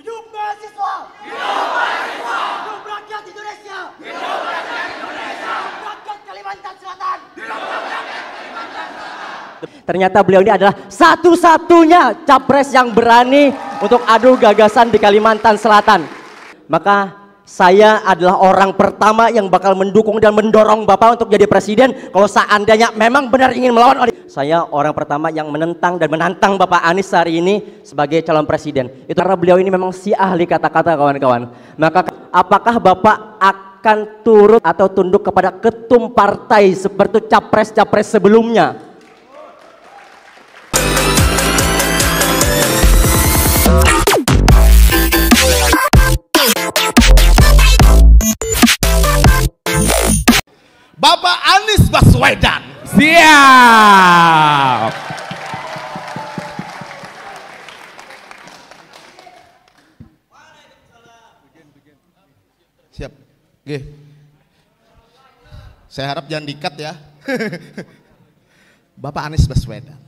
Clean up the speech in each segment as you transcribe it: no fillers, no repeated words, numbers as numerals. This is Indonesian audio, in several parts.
Hidup mahasiswa! Hidup mahasiswa! Hidup rakyat Indonesia! Hidup rakyat Indonesia! Hidup rakyat Kalimantan Selatan! Hidup rakyat Kalimantan Selatan! Ternyata beliau ini adalah satu-satunya capres yang berani untuk adu gagasan di Kalimantan Selatan. Maka saya adalah orang pertama yang bakal mendukung dan mendorong Bapak untuk jadi presiden. Kalau seandainya memang benar ingin melawan, saya orang pertama yang menentang dan menantang Bapak Anies hari ini sebagai calon presiden. Itu karena beliau ini memang si ahli kata-kata, kawan-kawan. Maka apakah Bapak akan turut atau tunduk kepada ketum partai seperti capres-capres sebelumnya? Bapak Anies Baswedan. Siap. Siap. Oke. Saya harap jangan di-cut ya. Bapak Anies Baswedan.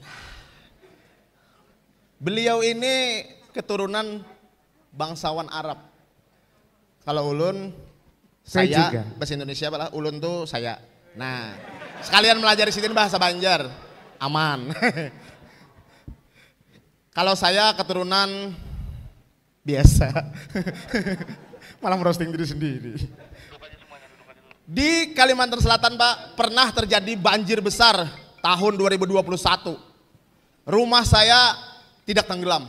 Beliau ini keturunan bangsawan Arab. Kalau ulun saya juga. bahasa Indonesia malah ulun tuh saya. Nah, sekalian melajari sini bahasa Banjar. Aman. Kalau saya keturunan biasa. Malah merosting diri sendiri. Di Kalimantan Selatan, Pak, pernah terjadi banjir besar tahun 2021. Rumah saya tidak tenggelam.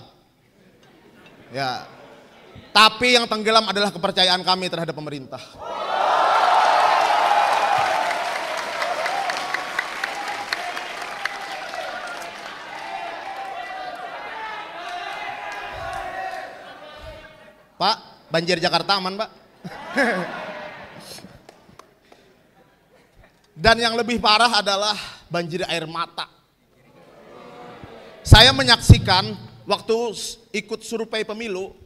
Ya. Tapi yang tenggelam adalah kepercayaan kami terhadap pemerintah. Pak, banjir Jakarta aman, Pak? Dan yang lebih parah adalah banjir air mata. Saya menyaksikan waktu ikut survei pemilu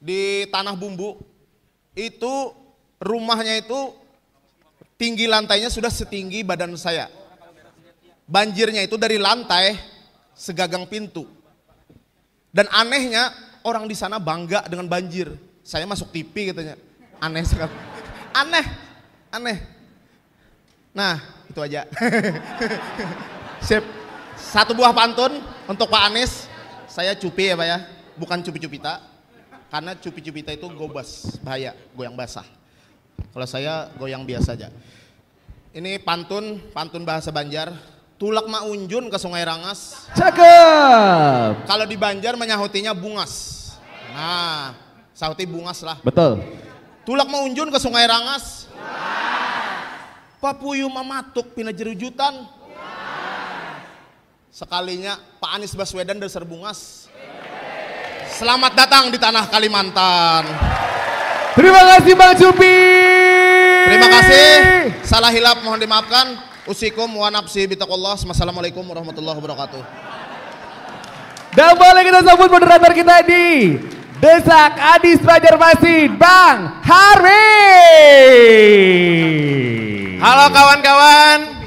di Tanah Bumbu, itu rumahnya itu tinggi lantainya sudah setinggi badan saya. Banjirnya itu dari lantai segagang pintu. Dan anehnya orang di sana bangga dengan banjir. Saya masuk TV katanya. Aneh sekali. Aneh. Nah, itu aja. Sip. Satu buah pantun untuk Pak Anies. Saya cupi ya Pak ya, bukan cupi-cupita. Karena cupi-cupita itu gobas, bahaya, goyang basah. Kalau saya goyang biasa aja. Ini pantun bahasa Banjar. Tulak ma unjun ke Sungai Rangas. Cakep. Kalau di Banjar menyahutinya bungas. Nah, sahuti bungas lah. Betul. Tulak ma unjun ke Sungai Rangas. Papuyu mamatuk pina jerujutan. Sekalinya Pak Anies Baswedan dasar bungas. Selamat datang di tanah Kalimantan. Terima kasih Bang Cupi. Terima kasih. Salah hilap mohon dimaafkan. Usikum wa nafsi bitaqullah. Wassalamualaikum warahmatullahi wabarakatuh. Dan boleh kita sambut moderator kita di Desak Adis Banjarmasin, Bang Hari. Halo kawan-kawan.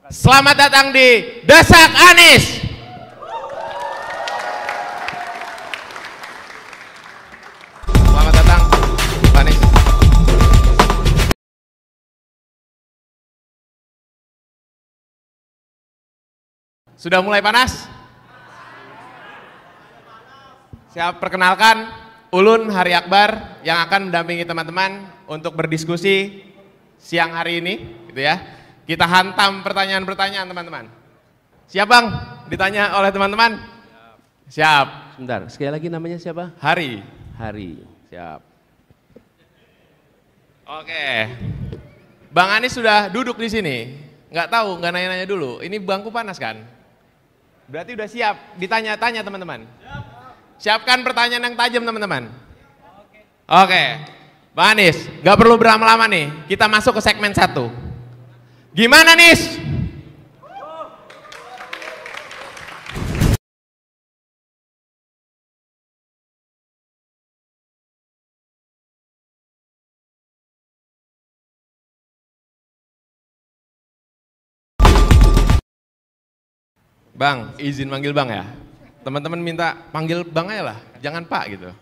Selamat datang di Desak Anies. Selamat datang, Pak Anies. Sudah mulai panas? Saya perkenalkan Ulun Hari Akbar yang akan mendampingi teman-teman untuk berdiskusi siang hari ini, gitu ya. Kita hantam pertanyaan-pertanyaan teman-teman. Siap Bang? Ditanya oleh teman-teman? Siap. Sebentar, sekali lagi namanya siapa? Hari. Hari. Siap. Oke. Bang Anies sudah duduk di sini. Nggak tahu, nggak nanya-nanya dulu. Ini bangku panas kan? Berarti udah siap ditanya-tanya teman-teman. Siapkan pertanyaan yang tajam teman-teman. Oke. Bang Anies, nggak perlu berlama-lama nih. Kita masuk ke segmen 1. Gimana Nis? Bang, izin manggil Bang ya. Teman-teman minta panggil Bang aja lah, jangan Pak gitu.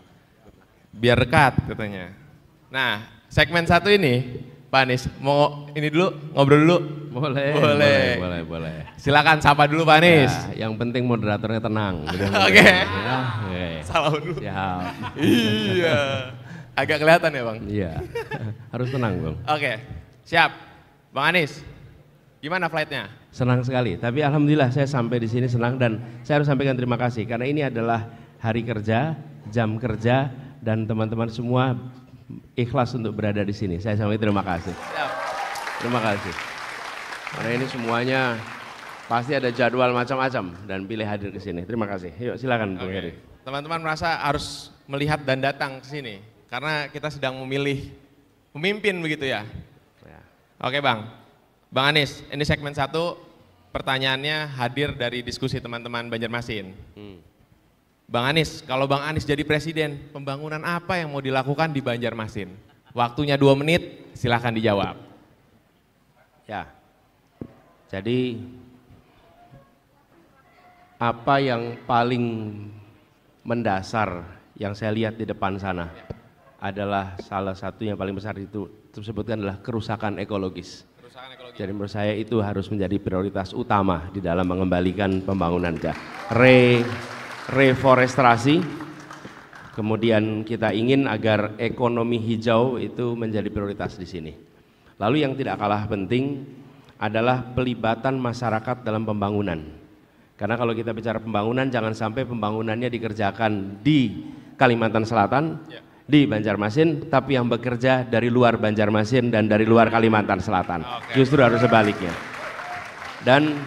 Biar dekat katanya. Nah, segmen satu ini, Pak Anies, mau ini dulu, ngobrol dulu? Boleh. Silakan sapa dulu Pak Anies. Ya, yang penting moderatornya tenang. Oke. Ya, Salam dulu. siap. Iya. Agak kelihatan ya Bang? Iya, harus tenang Bang. Oke, siap. Bang Anies, gimana flightnya? Senang sekali, tapi alhamdulillah saya sampai di sini senang dan saya harus sampaikan terima kasih karena ini adalah hari kerja, jam kerja dan teman-teman semua ikhlas untuk berada di sini. Saya sampaikan terima kasih. Siap. Terima kasih. Karena ini semuanya pasti ada jadwal macam-macam dan pilih hadir ke sini. Terima kasih. Yuk silakan Bung Heri. Teman-teman merasa harus melihat dan datang ke sini karena kita sedang memilih pemimpin begitu ya. Ya. Oke Bang. Bang Anies, ini segmen 1 pertanyaannya hadir dari diskusi teman-teman Banjarmasin. Bang Anies, kalau Bang Anies jadi presiden, pembangunan apa yang mau dilakukan di Banjarmasin? Waktunya 2 menit, silahkan dijawab. Ya, jadi apa yang paling mendasar yang saya lihat di depan sana adalah salah satu yang paling besar itu disebutkan adalah kerusakan ekologis. Jadi menurut saya itu harus menjadi prioritas utama di dalam mengembalikan pembangunan reforestasi. Kemudian kita ingin agar ekonomi hijau itu menjadi prioritas di sini. Lalu yang tidak kalah penting adalah pelibatan masyarakat dalam pembangunan. Karena kalau kita bicara pembangunan, jangan sampai pembangunannya dikerjakan di Kalimantan Selatan, di Banjarmasin, tapi yang bekerja dari luar Banjarmasin dan dari luar Kalimantan Selatan. Justru harus sebaliknya. Dan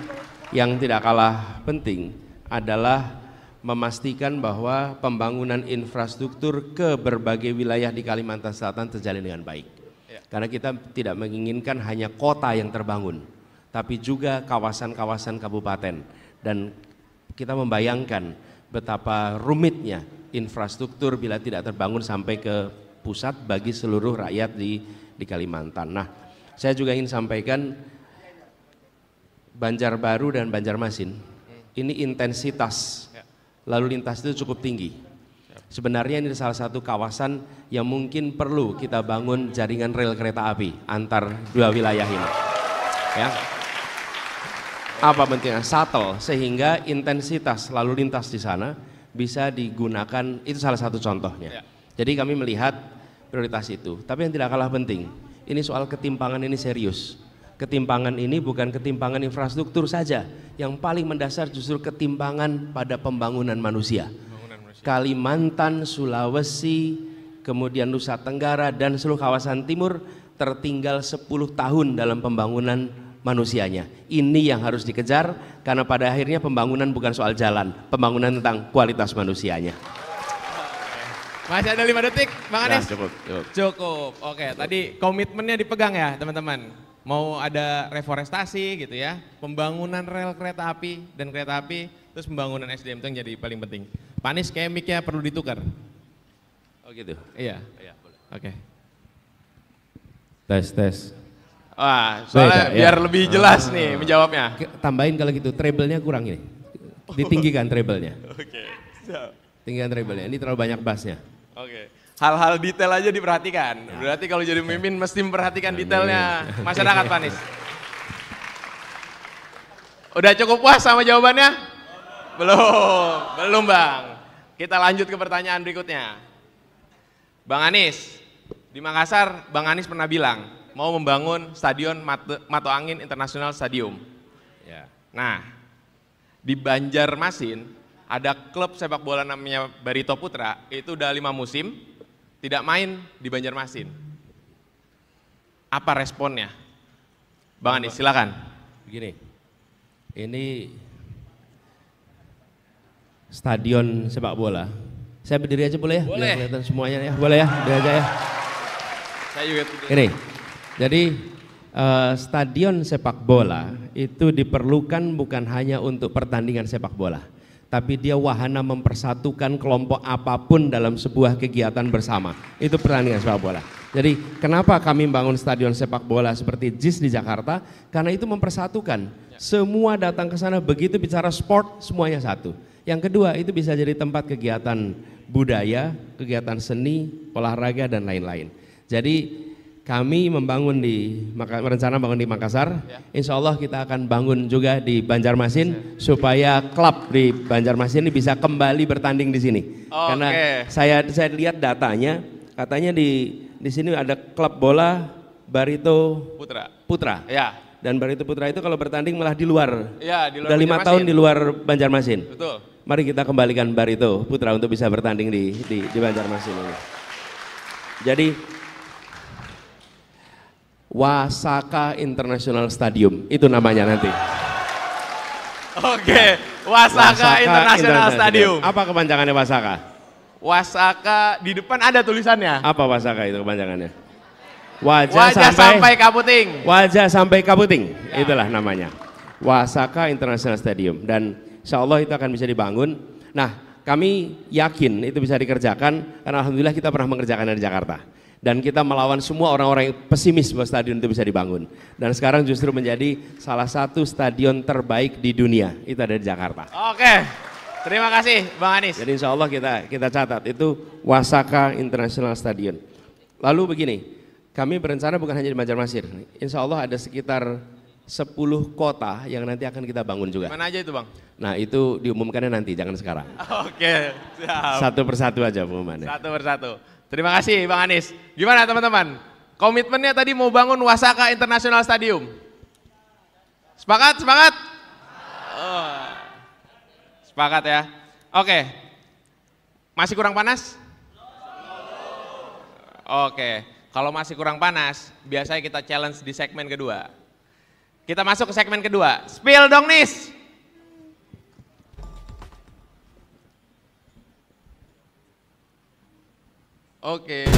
yang tidak kalah penting adalah memastikan bahwa pembangunan infrastruktur ke berbagai wilayah di Kalimantan Selatan terjalin dengan baik. Karena kita tidak menginginkan hanya kota yang terbangun, tapi juga kawasan-kawasan kabupaten. Dan kita membayangkan betapa rumitnya infrastruktur bila tidak terbangun sampai ke pusat bagi seluruh rakyat di Kalimantan. Nah, saya juga ingin sampaikan Banjarbaru dan Banjarmasin ini intensitas lalu lintas itu cukup tinggi. Sebenarnya ini salah satu kawasan yang mungkin perlu kita bangun jaringan rel kereta api antar dua wilayah ini. Ya. Apa pentingnya? Shuttle, sehingga intensitas lalu lintas di sana bisa digunakan, itu salah satu contohnya. Jadi kami melihat prioritas itu. Tapi yang tidak kalah penting, ini soal ketimpangan ini serius. Ketimpangan ini bukan ketimpangan infrastruktur saja, yang paling mendasar justru ketimpangan pada pembangunan manusia. Kalimantan, Sulawesi, kemudian Nusa Tenggara dan seluruh kawasan timur tertinggal 10 tahun dalam pembangunan manusianya. Ini yang harus dikejar karena pada akhirnya pembangunan bukan soal jalan, pembangunan tentang kualitas manusianya. Masih ada 5 detik, Bang Anies? Nah, Cukup. Oke, tadi komitmennya dipegang ya teman-teman. Mau ada reforestasi gitu ya, pembangunan rel kereta api dan kereta api, terus pembangunan SDM itu yang jadi paling penting. Pak Anies kayak mic-nya perlu ditukar. Oh gitu? Iya. Iya, boleh. Oke. Tes. Wah, soalnya Beda, biar ya. lebih jelas nih menjawabnya. Tambahin kalau gitu, treble-nya kurang ini. Ditinggikan treble-nya. Oke, siap. Tinggikan treble-nya, ini terlalu banyak bass-nya. Oke. Hal-hal detail aja diperhatikan. Berarti kalau jadi pemimpin mesti memperhatikan detailnya masyarakat, Pak Anies. Udah cukup puas sama jawabannya? Belum Bang. Kita lanjut ke pertanyaan berikutnya. Bang Anies, di Makassar Bang Anies pernah bilang mau membangun stadion Mato Angin International Stadium. Ya. Nah, di Banjarmasin ada klub sepak bola namanya Barito Putra, itu udah 5 musim tidak main di Banjarmasin. Apa responnya? Bang Anies, silakan. Begini, ini stadion sepak bola. Saya berdiri aja boleh ya? Boleh. Biar kelihatan semuanya ya, boleh ya? Berdiri aja ya. Saya juga. Ini, jadi stadion sepak bola itu diperlukan bukan hanya untuk pertandingan sepak bola, tapi dia wahana mempersatukan kelompok apapun dalam sebuah kegiatan bersama. Itu pertandingan sepak bola. Jadi kenapa kami bangun stadion sepak bola seperti JIS di Jakarta? Karena itu mempersatukan. Semua datang ke sana, begitu bicara sport semuanya satu. Yang kedua itu bisa jadi tempat kegiatan budaya, kegiatan seni, olahraga dan lain-lain. Jadi kami berencana bangun di Makassar, insya Allah kita akan bangun juga di Banjarmasin supaya klub di Banjarmasin ini bisa kembali bertanding di sini. Karena saya lihat datanya, katanya di sini ada klub bola Barito Putra. Ya. Dan Barito Putra itu kalau bertanding malah di luar. Ya, di luar Udah 5 tahun di luar Banjarmasin. Betul. Mari kita kembalikan Barito Putra untuk bisa bertanding di Banjarmasin ini. Jadi Wasaka International Stadium itu namanya nanti. Oke, Wasaka International Stadium. Apa kepanjangannya Wasaka? Wasaka di depan ada tulisannya. Apa Wasaka itu kepanjangannya? Wajah sampai Kaputing. Wajah sampai Kaputing, itulah namanya. Wasaka International Stadium, dan insya Allah itu akan bisa dibangun. Nah, kami yakin itu bisa dikerjakan karena alhamdulillah kita pernah mengerjakannya di Jakarta. Dan kita melawan semua orang-orang yang pesimis bahwa stadion itu bisa dibangun. Dan sekarang justru menjadi salah satu stadion terbaik di dunia, itu ada di Jakarta. Oke, terima kasih Bang Anies. Jadi insya Allah kita catat itu Wasaka International Stadion. Lalu begini, kami berencana bukan hanya di Banjarmasin, insya Allah ada sekitar 10 kota yang nanti akan kita bangun juga. Mana aja itu Bang? Nah itu diumumkannya nanti, jangan sekarang. Oke, siap. Satu persatu aja pengumumannya. Satu persatu. Terima kasih Bang Anies. Gimana teman-teman? Komitmennya tadi mau bangun Wasaka International Stadium. Sepakat? Sepakat? Oh. Sepakat ya. Oke. Masih kurang panas? Oke. Kalau masih kurang panas, biasanya kita challenge di segmen kedua. Kita masuk ke segmen kedua. Spill dong Nis. Oke.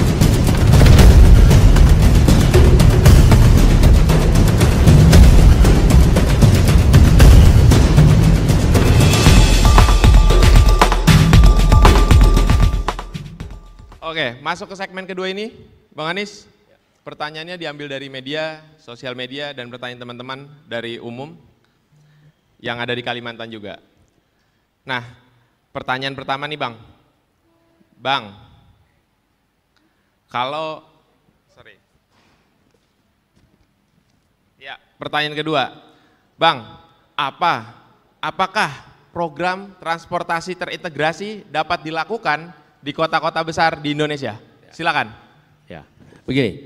Oke, masuk ke segmen kedua ini, Bang Anies. Pertanyaannya diambil dari media, sosial media, dan pertanyaan teman-teman dari umum yang ada di Kalimantan juga. Nah, pertanyaan pertama nih Bang. Bang, pertanyaan kedua, Bang, apakah program transportasi terintegrasi dapat dilakukan di kota-kota besar di Indonesia? Silakan. Ya, begini,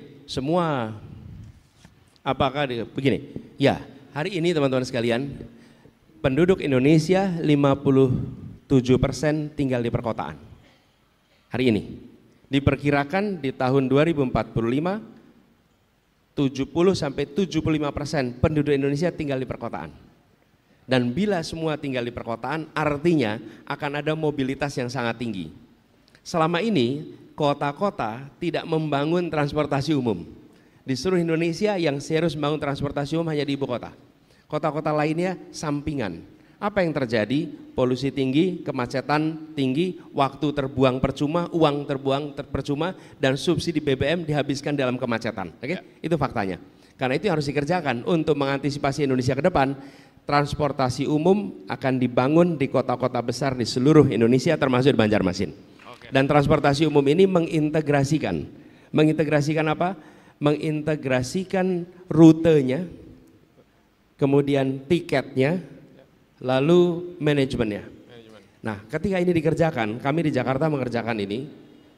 begini, ya hari ini teman-teman sekalian, penduduk Indonesia 57% tinggal di perkotaan. Hari ini. Diperkirakan di tahun 2045 70-75% penduduk Indonesia tinggal di perkotaan. Dan bila semua tinggal di perkotaan, artinya akan ada mobilitas yang sangat tinggi. Selama ini kota-kota tidak membangun transportasi umum. Di seluruh Indonesia yang serius membangun transportasi umum hanya di ibu kota. Kota-kota lainnya sampingan. Apa yang terjadi? Polusi tinggi, kemacetan tinggi, waktu terbuang percuma, uang terbuang percuma, dan subsidi BBM dihabiskan dalam kemacetan. Oke? Itu faktanya. Karena itu yang harus dikerjakan untuk mengantisipasi Indonesia ke depan. Transportasi umum akan dibangun di kota-kota besar di seluruh Indonesia termasuk di Banjarmasin. Dan transportasi umum ini mengintegrasikan apa? Mengintegrasikan rutenya, kemudian tiketnya, lalu manajemennya. Nah, ketika ini dikerjakan, kami di Jakarta mengerjakan ini.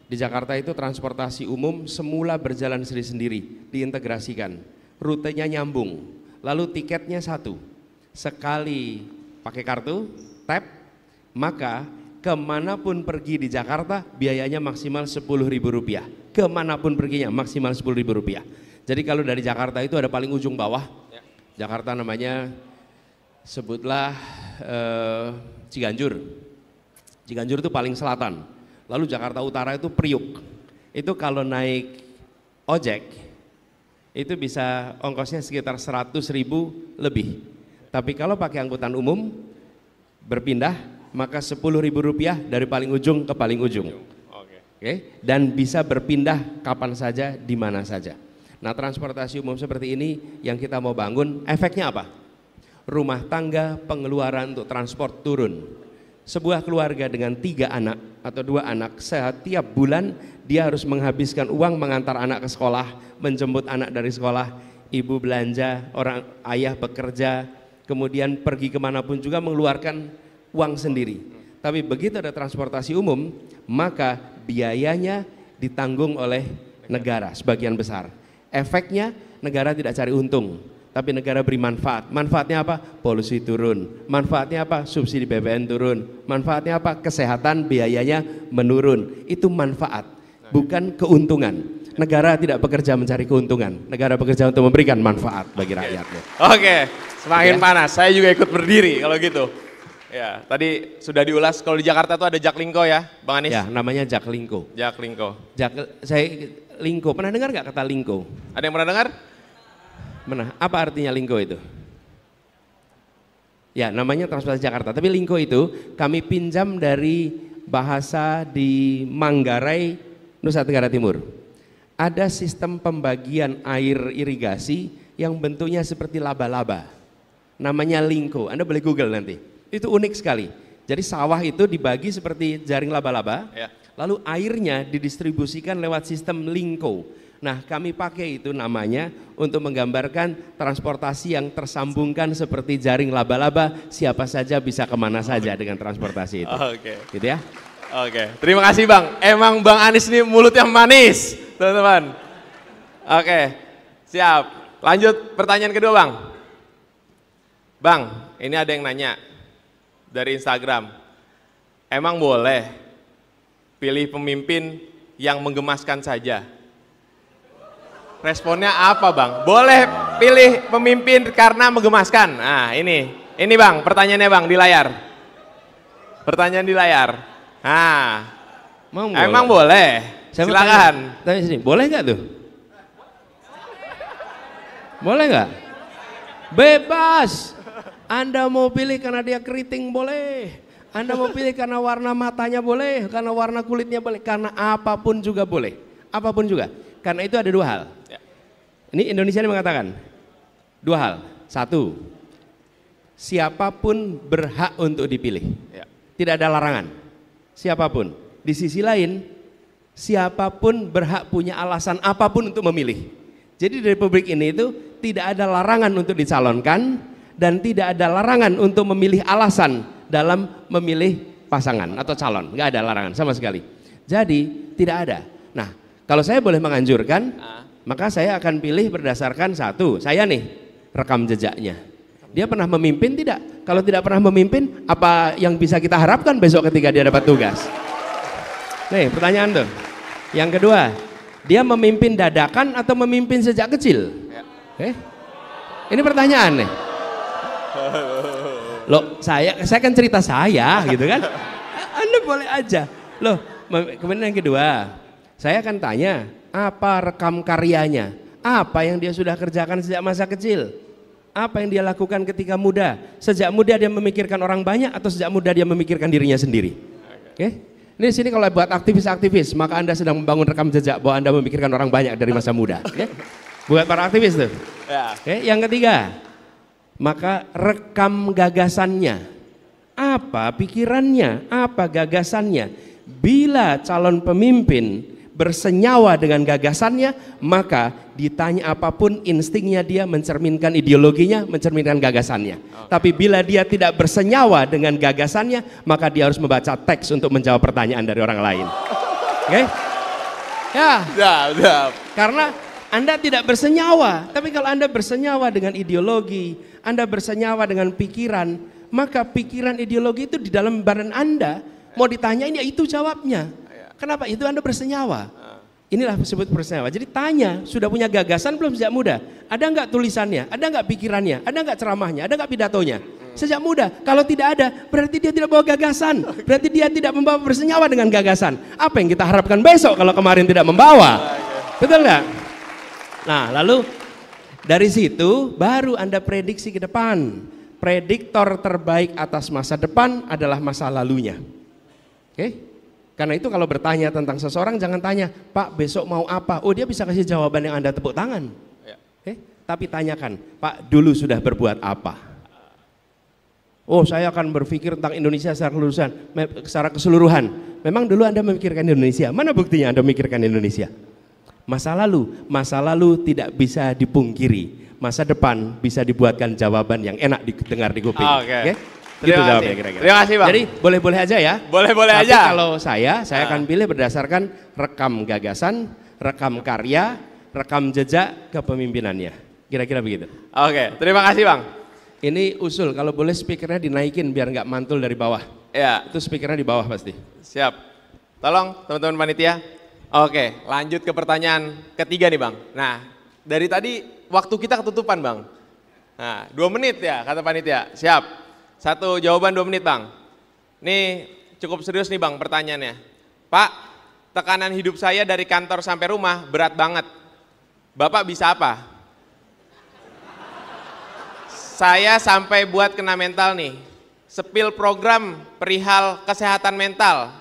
Di Jakarta itu transportasi umum semula berjalan sendiri-sendiri, diintegrasikan. Rutenya nyambung, lalu tiketnya satu. Sekali pakai kartu, tap, maka kemanapun pergi di Jakarta biayanya maksimal Rp10.000. Kemanapun perginya maksimal Rp10.000. Jadi kalau dari Jakarta itu ada paling ujung bawah, Jakarta namanya sebutlah Ciganjur. Ciganjur itu paling selatan. Lalu Jakarta Utara itu Priuk. Itu kalau naik ojek itu bisa ongkosnya sekitar 100.000 lebih. Tapi kalau pakai angkutan umum berpindah maka Rp10.000 dari paling ujung ke paling ujung. Oke. Dan bisa berpindah kapan saja, di mana saja. Nah, transportasi umum seperti ini yang kita mau bangun, efeknya apa? Rumah tangga pengeluaran untuk transport turun. sebuah keluarga dengan 3 anak atau 2 anak, setiap bulan dia harus menghabiskan uang mengantar anak ke sekolah, menjemput anak dari sekolah, ibu belanja, orang ayah bekerja, kemudian pergi kemanapun juga mengeluarkan uang sendiri. Tapi begitu ada transportasi umum, maka biayanya ditanggung oleh negara sebagian besar. Efeknya negara tidak cari untung, tapi negara beri manfaat. Manfaatnya apa? Polusi turun. Manfaatnya apa? Subsidi BPN turun. Manfaatnya apa? Kesehatan biayanya menurun. Itu manfaat, bukan keuntungan. Negara tidak bekerja mencari keuntungan. Negara bekerja untuk memberikan manfaat bagi rakyatnya. Oke, semakin panas. Saya juga ikut berdiri kalau gitu. Ya, tadi sudah diulas. Kalau di Jakarta tuh ada Jaklingko ya, Bang Anies? Ya, namanya Jaklingko. Jaklingko. Saya Lingko, pernah dengar nggak kata Lingko? Ada yang pernah dengar? Apa artinya Lingko itu? Ya, namanya Transportasi Jakarta. Tapi Lingko itu kami pinjam dari bahasa di Manggarai, Nusa Tenggara Timur. Ada sistem pembagian air irigasi yang bentuknya seperti laba-laba. Namanya Lingko. Anda boleh Google nanti. Itu unik sekali. Jadi sawah itu dibagi seperti jaring laba-laba, Ya. lalu airnya didistribusikan lewat sistem Lingko. Nah, kami pakai itu namanya untuk menggambarkan transportasi yang tersambungkan seperti jaring laba-laba, siapa saja bisa kemana saja dengan transportasi itu. Oke. Gitu ya. Oke, terima kasih Bang. Emang Bang Anies ini mulutnya manis, teman-teman. Oke, siap. Lanjut pertanyaan kedua Bang. Bang, ini ada yang nanya dari Instagram. Emang boleh pilih pemimpin yang menggemaskan saja? Responnya apa Bang? Boleh pilih pemimpin karena menggemaskan. Nah ini Bang, pertanyaannya Bang di layar. Pertanyaan di layar. Nah, emang boleh? Silakan. Tanya sini, boleh nggak tuh? Boleh nggak? Bebas. Anda mau pilih karena dia keriting boleh. Anda mau pilih karena warna matanya boleh, karena warna kulitnya boleh, karena apapun juga boleh. Apapun juga. Karena itu ada 2 hal. Ini Indonesia ini mengatakan 2 hal. 1, siapapun berhak untuk dipilih. Tidak ada larangan. Siapapun. Di sisi lain, siapapun berhak punya alasan apapun untuk memilih. Jadi di Republik ini itu tidak ada larangan untuk dicalonkan dan tidak ada larangan untuk memilih alasan dalam memilih pasangan atau calon. Nggak ada larangan sama sekali. Jadi tidak ada. Nah, kalau saya boleh menganjurkan, maka saya akan pilih berdasarkan 1, saya nih rekam jejaknya. Dia pernah memimpin tidak? Kalau tidak pernah memimpin, apa yang bisa kita harapkan besok ketika dia dapat tugas? Nih pertanyaan tuh. Yang kedua, dia memimpin dadakan atau memimpin sejak kecil? Ini pertanyaan nih. Loh, saya kan cerita saya gitu kan. Anda boleh aja. Loh, kemudian yang kedua, saya akan tanya, apa rekam karyanya? Apa yang dia sudah kerjakan sejak masa kecil? Apa yang dia lakukan ketika muda? Sejak muda dia memikirkan orang banyak atau sejak muda dia memikirkan dirinya sendiri? Oke? Ini di sini kalau buat aktivis-aktivis, maka Anda sedang membangun rekam jejak bahwa Anda memikirkan orang banyak dari masa muda. Oke? Buat para aktivis tuh. Oke? Yang ketiga, maka rekam gagasannya. Apa pikirannya? Apa gagasannya? Bila calon pemimpin bersenyawa dengan gagasannya, maka ditanya apapun instingnya dia mencerminkan ideologinya, mencerminkan gagasannya. Tapi bila dia tidak bersenyawa dengan gagasannya, maka dia harus membaca teks untuk menjawab pertanyaan dari orang lain. Oke? Ya. Karena Anda tidak bersenyawa, tapi kalau Anda bersenyawa dengan ideologi, Anda bersenyawa dengan pikiran, maka pikiran ideologi itu di dalam badan Anda, mau ditanyain ya itu jawabnya. Kenapa? Itu Anda bersenyawa. Inilah disebut bersenyawa. Jadi tanya, sudah punya gagasan belum sejak muda? Ada nggak tulisannya? Ada nggak pikirannya? Ada nggak ceramahnya? Ada nggak pidatonya? Sejak muda. Kalau tidak ada, berarti dia tidak bawa gagasan. Berarti dia tidak membawa bersenyawa dengan gagasan. Apa yang kita harapkan besok kalau kemarin tidak membawa? Betul nggak? Nah, lalu dari situ baru Anda prediksi ke depan. Prediktor terbaik atas masa depan adalah masa lalunya. Oke? Karena itu kalau bertanya tentang seseorang jangan tanya, Pak besok mau apa? Oh dia bisa kasih jawaban yang Anda tepuk tangan. Tapi tanyakan, Pak dulu sudah berbuat apa? Oh, saya akan berpikir tentang Indonesia secara keseluruhan. Memang dulu Anda memikirkan Indonesia. Mana buktinya Anda memikirkan Indonesia? Masa lalu tidak bisa dipungkiri. Masa depan bisa dibuatkan jawaban yang enak didengar di kuping. Oke. Gitu jawabnya kira-kira. Terima kasih, Bang. Jadi boleh-boleh aja ya. Boleh-boleh Tapi aja. kalau saya akan pilih berdasarkan rekam gagasan, rekam karya, rekam jejak kepemimpinannya. Kira-kira begitu. Oke, terima kasih Bang. Ini usul, kalau boleh speakernya dinaikin biar nggak mantul dari bawah. Ya, Itu speakernya di bawah pasti. siap. Tolong teman-teman panitia. Oke, lanjut ke pertanyaan ketiga nih Bang. Nah, dari tadi waktu kita ketutupan Bang. Nah, 2 menit ya kata panitia. Siap. 1 jawaban 2 menit Bang. Nih cukup serius nih Bang pertanyaannya. Pak, tekanan hidup saya dari kantor sampai rumah berat banget. Bapak bisa apa? Saya sampai buat kena mental nih. Sepil program perihal kesehatan mental.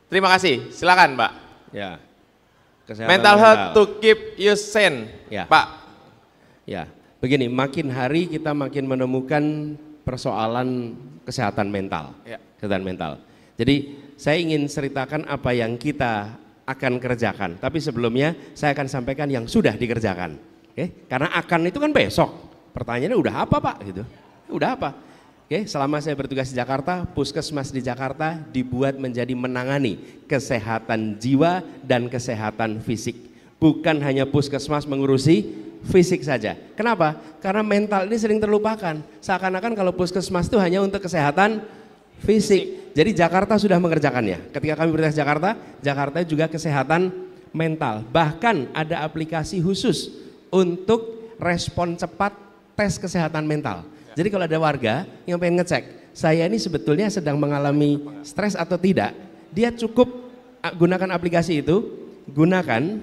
Terima kasih. Silakan, Pak. Ya. Kesehatan Mental health to keep you sane. Ya. Pak. Ya, begini, makin hari kita makin menemukan persoalan kesehatan mental. Ya. Kesehatan mental. Jadi saya ingin ceritakan apa yang kita akan kerjakan. Tapi sebelumnya saya akan sampaikan yang sudah dikerjakan. Oke? Karena akan itu kan besok. Pertanyaannya udah apa Pak? Gitu. Udah apa? Oke, selama saya bertugas di Jakarta, Puskesmas di Jakarta dibuat menjadi menangani kesehatan jiwa dan kesehatan fisik. Bukan hanya Puskesmas mengurusi fisik saja. Kenapa? Karena mental ini sering terlupakan. Seakan-akan kalau Puskesmas itu hanya untuk kesehatan fisik. Jadi Jakarta sudah mengerjakannya. Ketika kami bertugas di Jakarta, Jakarta juga kesehatan mental. Bahkan ada aplikasi khusus untuk respon cepat tes kesehatan mental. Jadi kalau ada warga yang pengen ngecek, saya ini sebetulnya sedang mengalami stres atau tidak, dia cukup gunakan aplikasi itu, gunakan,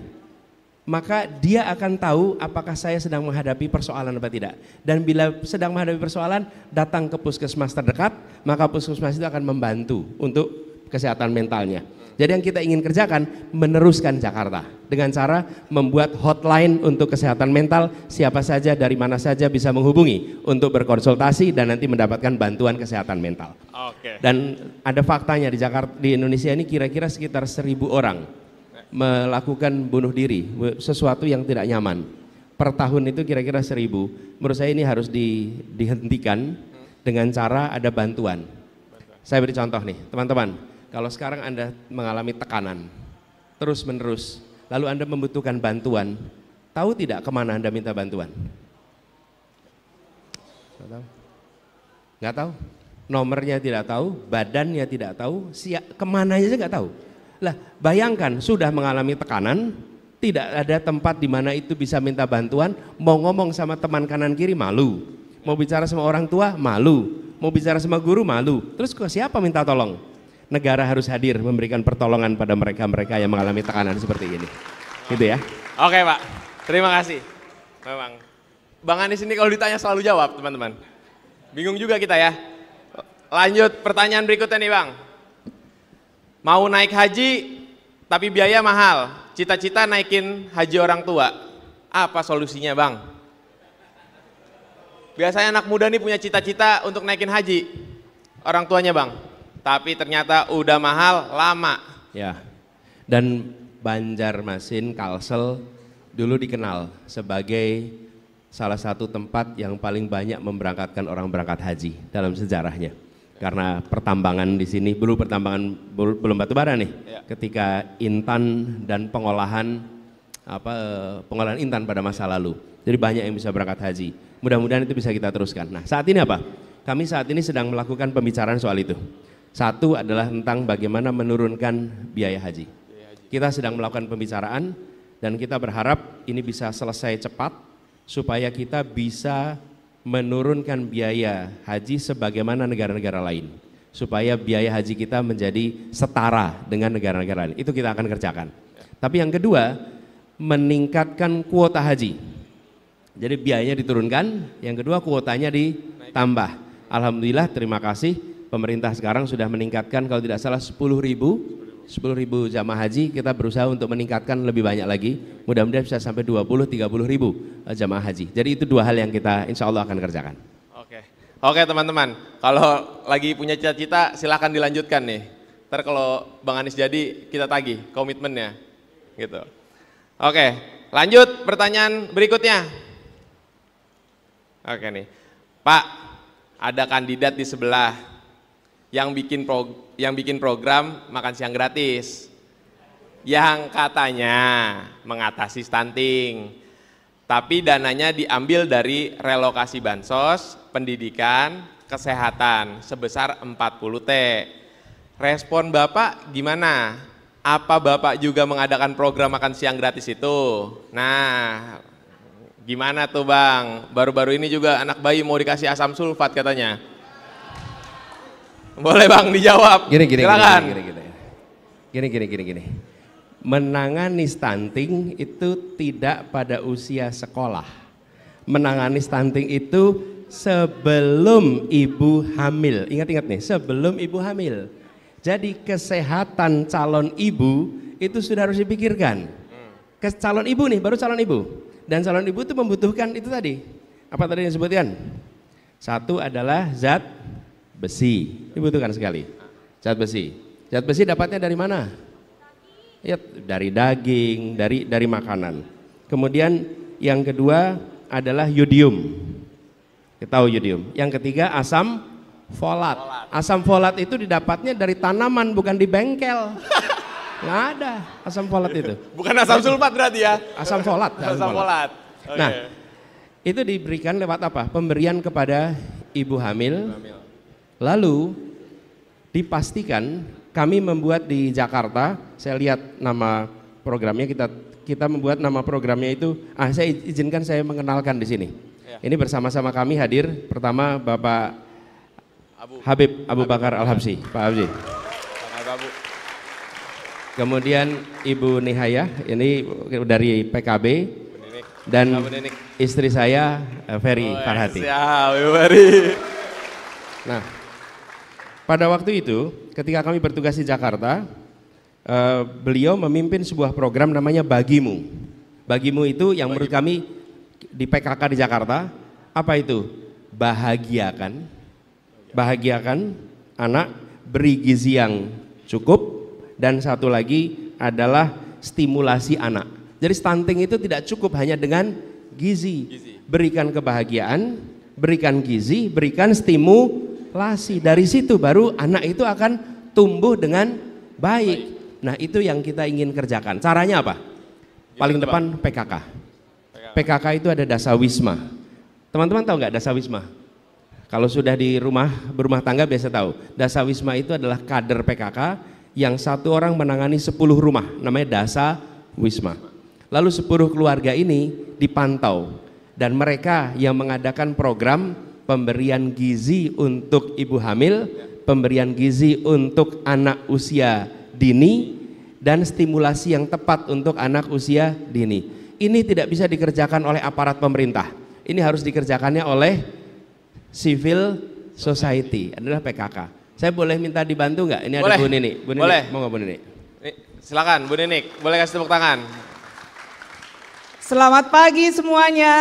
maka dia akan tahu apakah saya sedang menghadapi persoalan atau tidak. Dan bila sedang menghadapi persoalan, datang ke puskesmas terdekat, maka puskesmas itu akan membantu untuk kesehatan mentalnya. Jadi yang kita ingin kerjakan, meneruskan Jakarta dengan cara membuat hotline untuk kesehatan mental, siapa saja dari mana saja bisa menghubungi untuk berkonsultasi dan nanti mendapatkan bantuan kesehatan mental. Oke. Dan ada faktanya di Jakarta, di Indonesia ini kira-kira sekitar 1.000 orang melakukan bunuh diri, sesuatu yang tidak nyaman. Per tahun itu kira-kira 1.000. Menurut saya ini harus dihentikan dengan cara ada bantuan. Saya beri contoh nih, teman-teman. Kalau sekarang Anda mengalami tekanan terus menerus, lalu Anda membutuhkan bantuan, tahu tidak kemana Anda minta bantuan? Nggak tahu. Nggak tahu. Nomornya tidak tahu, badannya tidak tahu, kemana aja nggak tahu. Lah, bayangkan sudah mengalami tekanan, tidak ada tempat di mana itu bisa minta bantuan, mau ngomong sama teman kanan kiri malu, mau bicara sama orang tua malu, mau bicara sama guru malu. Terus ke siapa minta tolong? Negara harus hadir memberikan pertolongan pada mereka-mereka yang mengalami tekanan seperti ini. Gitu ya. Oke Pak, terima kasih. Memang Bang Anies ini kalau ditanya selalu jawab teman-teman. Bingung juga kita ya. Lanjut pertanyaan berikutnya nih Bang. Mau naik haji tapi biaya mahal. Cita-cita naikin haji orang tua. Apa solusinya Bang? Biasanya anak muda nih punya cita-cita untuk naikin haji orang tuanya Bang. Tapi ternyata udah mahal, lama. Ya, dan Banjarmasin, Kalsel dulu dikenal sebagai salah satu tempat yang paling banyak memberangkatkan orang berangkat haji dalam sejarahnya. Karena pertambangan di sini, belum batu bara nih. Ya. Ketika intan dan pengolahan intan pada masa lalu. Jadi banyak yang bisa berangkat haji. Mudah-mudahan itu bisa kita teruskan. Nah, saat ini apa? Kami saat ini sedang melakukan pembicaraan soal itu. Satu adalah tentang bagaimana menurunkan biaya haji. Kita sedang melakukan pembicaraan dan kita berharap ini bisa selesai cepat supaya kita bisa menurunkan biaya haji sebagaimana negara-negara lain. Supaya biaya haji kita menjadi setara dengan negara-negara lain. Itu kita akan kerjakan. Tapi yang kedua, meningkatkan kuota haji. Jadi biayanya diturunkan, yang kedua kuotanya ditambah. Alhamdulillah, terima kasih. Pemerintah sekarang sudah meningkatkan kalau tidak salah 10.000 jamaah haji, kita berusaha untuk meningkatkan lebih banyak lagi, mudah-mudahan bisa sampai 20-30 ribu jamaah haji. Jadi itu dua hal yang kita insya Allah akan kerjakan. Oke, Oke teman-teman, kalau lagi punya cita-cita silahkan dilanjutkan nih. Ntar kalau Bang Anies jadi kita tagih komitmennya gitu. Oke, lanjut pertanyaan berikutnya. Oke nih, Pak, ada kandidat di sebelah yang bikin program makan siang gratis, yang katanya mengatasi stunting, tapi dananya diambil dari relokasi bansos, pendidikan, kesehatan sebesar 40T. Respon Bapak gimana? Apa Bapak juga mengadakan program makan siang gratis itu? Nah, gimana tuh Bang? Baru-baru ini juga anak bayi mau dikasih asam sulfat katanya. Boleh Bang dijawab. Silakan. Gini. Menangani stunting itu tidak pada usia sekolah. Menangani stunting itu sebelum ibu hamil. Ingat-ingat nih, sebelum ibu hamil. Jadi kesehatan calon ibu itu sudah harus dipikirkan. Calon ibu nih, baru calon ibu. Dan calon ibu itu membutuhkan itu tadi. Apa tadi yang disebutkan? Satu adalah zat besi, dibutuhkan sekali. Zat besi. Zat besi dapatnya dari mana? Ya, dari daging, dari makanan. Kemudian yang kedua adalah yodium. Kita tahu yodium. Yang ketiga asam folat. Asam folat itu didapatnya dari tanaman, bukan di bengkel. Nggak ada asam folat itu. Bukan asam sulfat berarti ya? Asam folat. Asam folat. Okay. Nah, itu diberikan lewat apa? Pemberian kepada ibu hamil. Lalu dipastikan kami membuat di Jakarta. Saya lihat nama programnya, kita membuat nama programnya itu. Saya izinkan saya mengenalkan di sini. Ya. Ini bersama-sama kami hadir. Pertama Bapak Habib Abu Bakar Al-Habsyi, Pak Habsyi. Kemudian Ibu Nihaya, ini dari PKB, dan istri saya Ferry Farhati. Nah, pada waktu itu ketika kami bertugas di Jakarta, beliau memimpin sebuah program namanya Bagimu. Bagimu itu yang menurut kami di PKK di Jakarta, apa itu? Bahagiakan anak, beri gizi yang cukup, dan satu lagi adalah stimulasi anak. Jadi stunting itu tidak cukup hanya dengan gizi. Berikan kebahagiaan, berikan gizi, berikan stimulasi. Dari situ baru anak itu akan tumbuh dengan baik. Nah, itu yang kita ingin kerjakan. Caranya apa? Paling depan PKK. PKK itu ada dasawisma. Teman-teman tahu nggak dasawisma? Kalau sudah di berumah tangga biasa tahu. Dasawisma itu adalah kader PKK yang satu orang menangani 10 rumah, namanya dasawisma. Lalu 10 keluarga ini dipantau dan mereka yang mengadakan program pemberian gizi untuk ibu hamil, pemberian gizi untuk anak usia dini, dan stimulasi yang tepat untuk anak usia dini. Ini tidak bisa dikerjakan oleh aparat pemerintah. Ini harus dikerjakannya oleh civil society, adalah PKK. Saya boleh minta dibantu nggak? Ini ada Bu Nini. Bu Nini, boleh. Mau nggak Bu Nini? Silakan Bu Nini, boleh kasih tepuk tangan. Selamat pagi semuanya.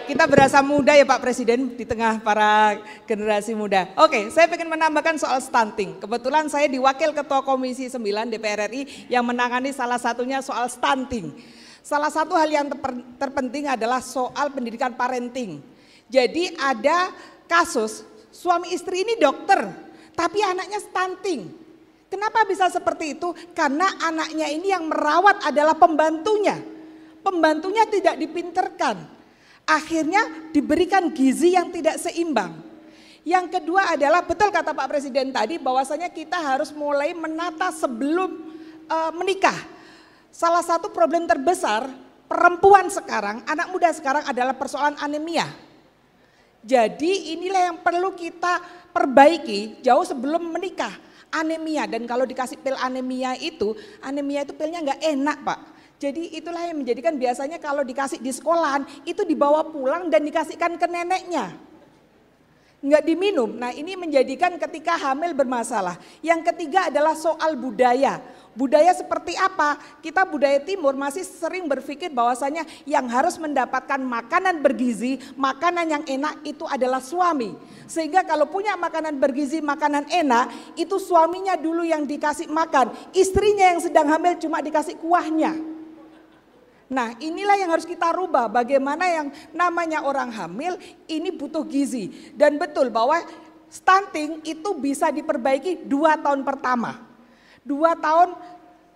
Kita berasa muda ya Pak Presiden di tengah para generasi muda. Oke, saya ingin menambahkan soal stunting. Kebetulan saya diwakil Ketua Komisi 9 DPR RI yang menangani salah satunya soal stunting. Salah satu hal yang terpenting adalah soal pendidikan parenting. Jadi ada kasus suami istri ini dokter, tapi anaknya stunting. Kenapa bisa seperti itu? Karena anaknya ini yang merawat adalah pembantunya. Pembantunya tidak dipinterkan. Akhirnya diberikan gizi yang tidak seimbang. Yang kedua adalah betul kata Pak Presiden tadi bahwasanya kita harus mulai menata sebelum menikah. Salah satu problem terbesar perempuan sekarang, anak muda sekarang adalah persoalan anemia. Jadi inilah yang perlu kita perbaiki jauh sebelum menikah, anemia. Dan kalau dikasih pil anemia itu pilnya nggak enak Pak. Jadi itulah yang menjadikan biasanya kalau dikasih di sekolahan itu dibawa pulang dan dikasihkan ke neneknya. nggak diminum. Nah ini menjadikan ketika hamil bermasalah. Yang ketiga adalah soal budaya. Budaya seperti apa? Kita budaya timur masih sering berpikir bahwasanya yang harus mendapatkan makanan bergizi, makanan yang enak itu adalah suami. Sehingga kalau punya makanan bergizi, makanan enak, itu suaminya dulu yang dikasih makan. Istrinya yang sedang hamil cuma dikasih kuahnya. Nah inilah yang harus kita rubah, bagaimana yang namanya orang hamil ini butuh gizi. Dan betul bahwa stunting itu bisa diperbaiki 2 tahun pertama. 2 tahun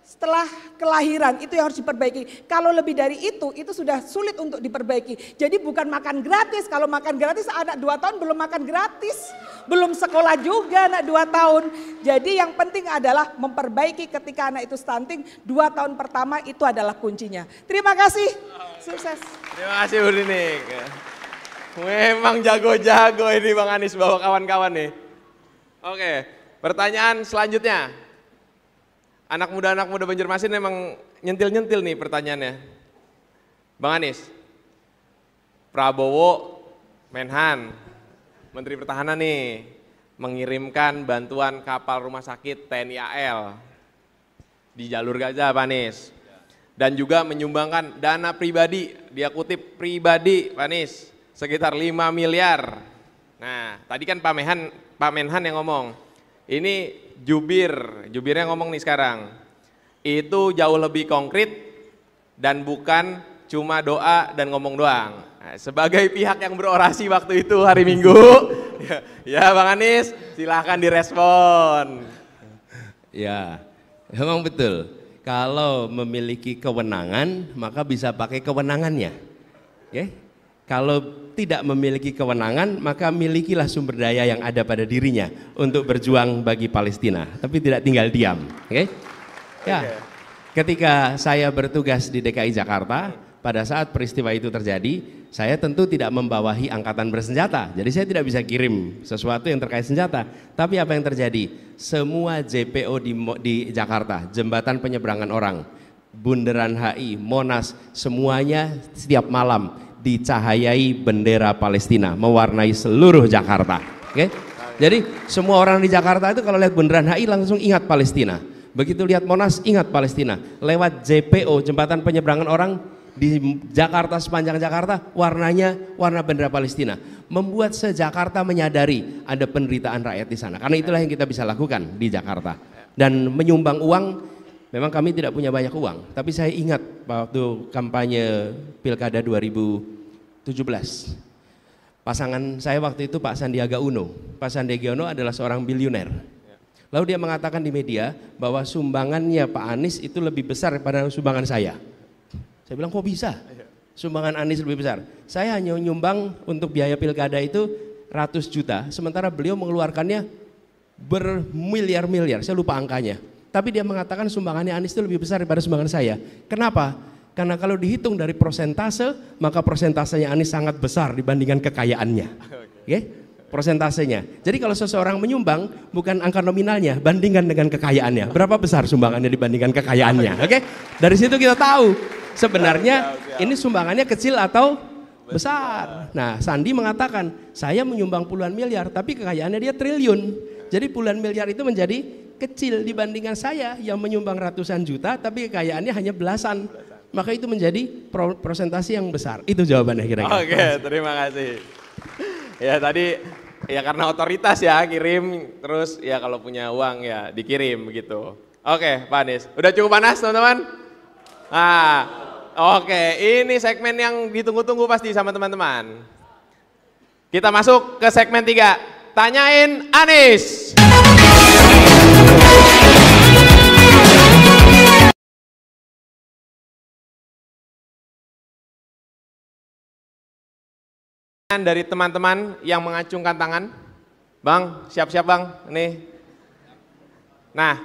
setelah kelahiran itu yang harus diperbaiki. Kalau lebih dari itu sudah sulit untuk diperbaiki. Jadi bukan makan gratis, kalau makan gratis anak 2 tahun belum makan gratis. Belum sekolah juga anak 2 tahun. Jadi yang penting adalah memperbaiki ketika anak itu stunting 2 tahun pertama itu adalah kuncinya. Terima kasih, sukses. Terima kasih Bu Nining. Memang jago-jago ini Bang Anies bawa kawan-kawan nih. Oke, pertanyaan selanjutnya. Anak muda Banjarmasin memang nyentil-nyentil nih pertanyaannya. Bang Anies, Prabowo, Menhan, Menteri Pertahanan nih, mengirimkan bantuan kapal rumah sakit TNI AL di jalur Gaza Pak Anies. Dan juga menyumbangkan dana pribadi, dia kutip pribadi Pak Anies, sekitar 5 miliar. Nah tadi kan Pak Menhan yang ngomong, ini jubirnya ngomong nih sekarang, itu jauh lebih konkret dan bukan cuma doa dan ngomong doang. Nah, sebagai pihak yang berorasi waktu itu hari Minggu, ya Bang Anies silahkan direspon. Ya, memang betul. Kalau memiliki kewenangan maka bisa pakai kewenangannya. Ya. Kalau tidak memiliki kewenangan maka milikilah sumber daya yang ada pada dirinya untuk berjuang bagi Palestina, tapi tidak tinggal diam. Oke? Ya. Ketika saya bertugas di DKI Jakarta, pada saat peristiwa itu terjadi, saya tentu tidak membawahi angkatan bersenjata. Jadi saya tidak bisa kirim sesuatu yang terkait senjata. Tapi apa yang terjadi? Semua JPO di Jakarta, jembatan penyeberangan orang, Bundaran HI, Monas, semuanya setiap malam dicahayai bendera Palestina mewarnai seluruh Jakarta. Oke? Jadi semua orang di Jakarta itu kalau lihat Bundaran HI langsung ingat Palestina. Begitu lihat Monas ingat Palestina. Lewat JPO, jembatan penyeberangan orang di Jakarta, sepanjang Jakarta warnanya warna bendera Palestina. Membuat se-Jakarta menyadari ada penderitaan rakyat di sana. Karena itulah yang kita bisa lakukan di Jakarta. Dan menyumbang uang, memang kami tidak punya banyak uang, tapi saya ingat waktu kampanye Pilkada 2017, pasangan saya waktu itu Pak Sandiaga Uno. Pak Sandiaga Uno adalah seorang biliuner. Lalu dia mengatakan di media bahwa sumbangannya Pak Anies itu lebih besar daripada sumbangan saya. Saya bilang kok bisa? Sumbangan Anies lebih besar. Saya hanya nyumbang untuk biaya Pilkada itu ratus juta, sementara beliau mengeluarkannya bermiliar-miliar, saya lupa angkanya. Tapi dia mengatakan sumbangannya Anies itu lebih besar daripada sumbangan saya. Kenapa? Karena kalau dihitung dari persentase, maka persentasenya Anies sangat besar dibandingkan kekayaannya. Oke? Persentasenya. Jadi kalau seseorang menyumbang, bukan angka nominalnya, bandingkan dengan kekayaannya. Berapa besar sumbangannya dibandingkan kekayaannya. Oke? Dari situ kita tahu sebenarnya ini sumbangannya kecil atau besar. Nah, Sandi mengatakan, saya menyumbang puluhan miliar, tapi kekayaannya dia triliun. Jadi puluhan miliar itu menjadi kecil dibandingkan saya yang menyumbang ratusan juta tapi kekayaannya hanya belasan. Maka itu menjadi persentase yang besar. Itu jawabannya kira-kira. Oke, terima kasih. Ya tadi ya karena otoritas ya kirim, terus ya kalau punya uang ya dikirim begitu. Oke Pak Anies, udah cukup panas teman-teman? Nah, oke, ini segmen yang ditunggu-tunggu pasti sama teman-teman. Kita masuk ke segmen 3, tanyain Anies. Dari teman-teman yang mengacungkan tangan, Bang, siap-siap Bang, ini. Nah,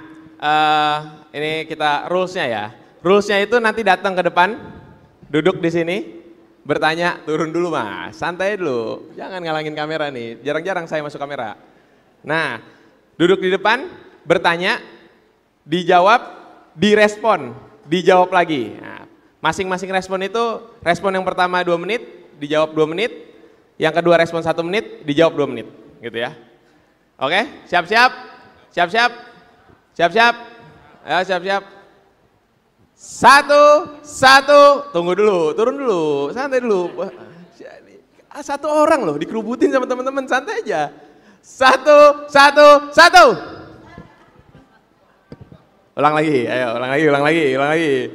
ini kita rulesnya ya. Rulesnya itu nanti datang ke depan, duduk di sini, bertanya, turun dulu Mas, santai dulu, jangan ngalangin kamera nih, jarang-jarang saya masuk kamera. Nah, duduk di depan, bertanya, dijawab, direspon, dijawab lagi. Nah, masing-masing respon itu, respon yang pertama 2 menit, dijawab 2 menit, yang kedua respon 1 menit, dijawab 2 menit. gitu ya. Oke, siap-siap, siap-siap, siap-siap, ayo siap-siap. Satu, tunggu dulu, turun dulu, santai dulu. Satu orang loh, dikerubutin sama teman-teman, santai aja. Satu. Ulang lagi, ayo, ulang lagi.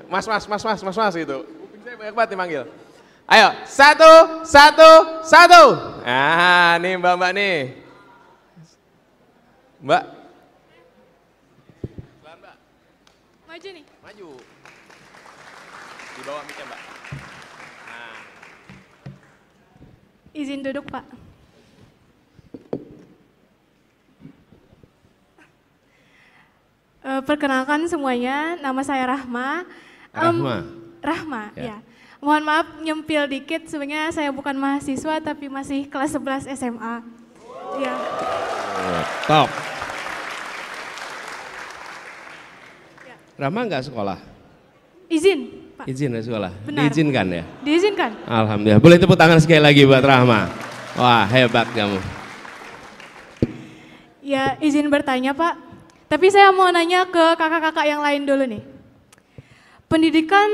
Mas gitu. Kuping saya banyak banget dipanggil. Ayo, satu. Nah, nih mbak nih. Mbak. Maju nih. Maju. Di bawah mic-nya mbak. Nah. Izin duduk Pak. Perkenalkan semuanya, nama saya Rahma. Rahma, ya. Mohon maaf nyempil dikit, sebenarnya saya bukan mahasiswa tapi masih kelas 11 SMA. Ya. Top. Rahma nggak sekolah? Izin, Pak. Izin ya sekolah? Benar. Diizinkan ya? Diizinkan. Alhamdulillah. Boleh tepuk tangan sekali lagi buat Rahma. Wah, hebat kamu. Ya, izin bertanya Pak. Tapi saya mau nanya ke kakak-kakak yang lain dulu nih. Pendidikan,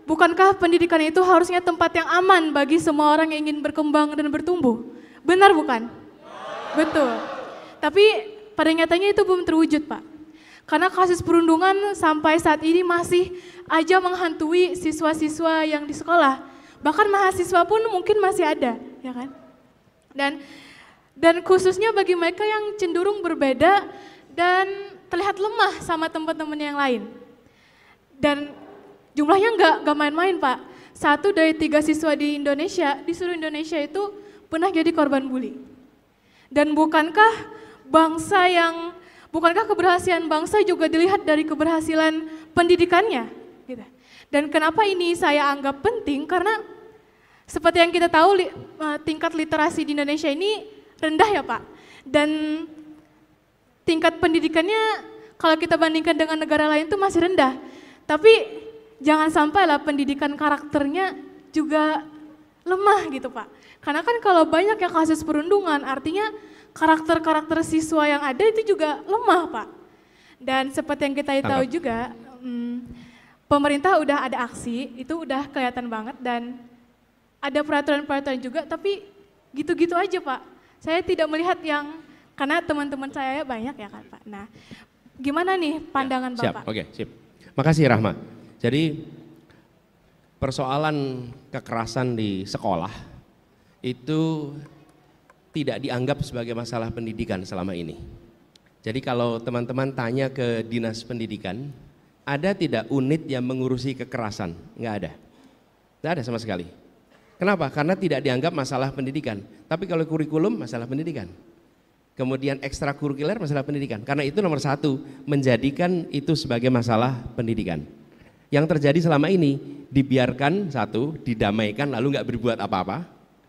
bukankah pendidikan itu harusnya tempat yang aman bagi semua orang yang ingin berkembang dan bertumbuh? Benar bukan? Betul. Tapi pada nyatanya itu belum terwujud Pak. Karena kasus perundungan sampai saat ini masih aja menghantui siswa-siswa yang di sekolah. Bahkan mahasiswa pun mungkin masih ada, ya kan? Dan khususnya bagi mereka yang cenderung berbeda dan terlihat lemah sama teman-teman yang lain. Dan jumlahnya nggak main-main Pak. 1 dari 3 siswa di Indonesia, di seluruh Indonesia itu pernah jadi korban bully. Dan bukankah keberhasilan bangsa juga dilihat dari keberhasilan pendidikannya? Gitu. Dan kenapa ini saya anggap penting? Karena seperti yang kita tahu tingkat literasi di Indonesia ini rendah ya Pak. Dan tingkat pendidikannya kalau kita bandingkan dengan negara lain itu masih rendah. Tapi jangan sampailah pendidikan karakternya juga lemah gitu Pak. Karena kan kalau banyak yang kasus perundungan artinya karakter-karakter siswa yang ada itu juga lemah Pak. Dan seperti yang kita tahu juga pemerintah udah ada aksi, itu udah kelihatan banget dan ada peraturan-peraturan juga tapi gitu-gitu aja Pak. Saya tidak melihat yang, karena teman-teman saya banyak ya kan Pak. Nah gimana nih pandangan ya, Bapak? Oke, sip. Makasih Rahma. Jadi persoalan kekerasan di sekolah itu tidak dianggap sebagai masalah pendidikan selama ini. Jadi kalau teman-teman tanya ke dinas pendidikan, ada tidak unit yang mengurusi kekerasan? Nggak ada. Nggak ada sama sekali. Kenapa? Karena tidak dianggap masalah pendidikan. Tapi kalau kurikulum masalah pendidikan. Kemudian ekstrakurikuler masalah pendidikan. Karena itu nomor 1, menjadikan itu sebagai masalah pendidikan. Yang terjadi selama ini dibiarkan, 1, didamaikan lalu nggak berbuat apa-apa.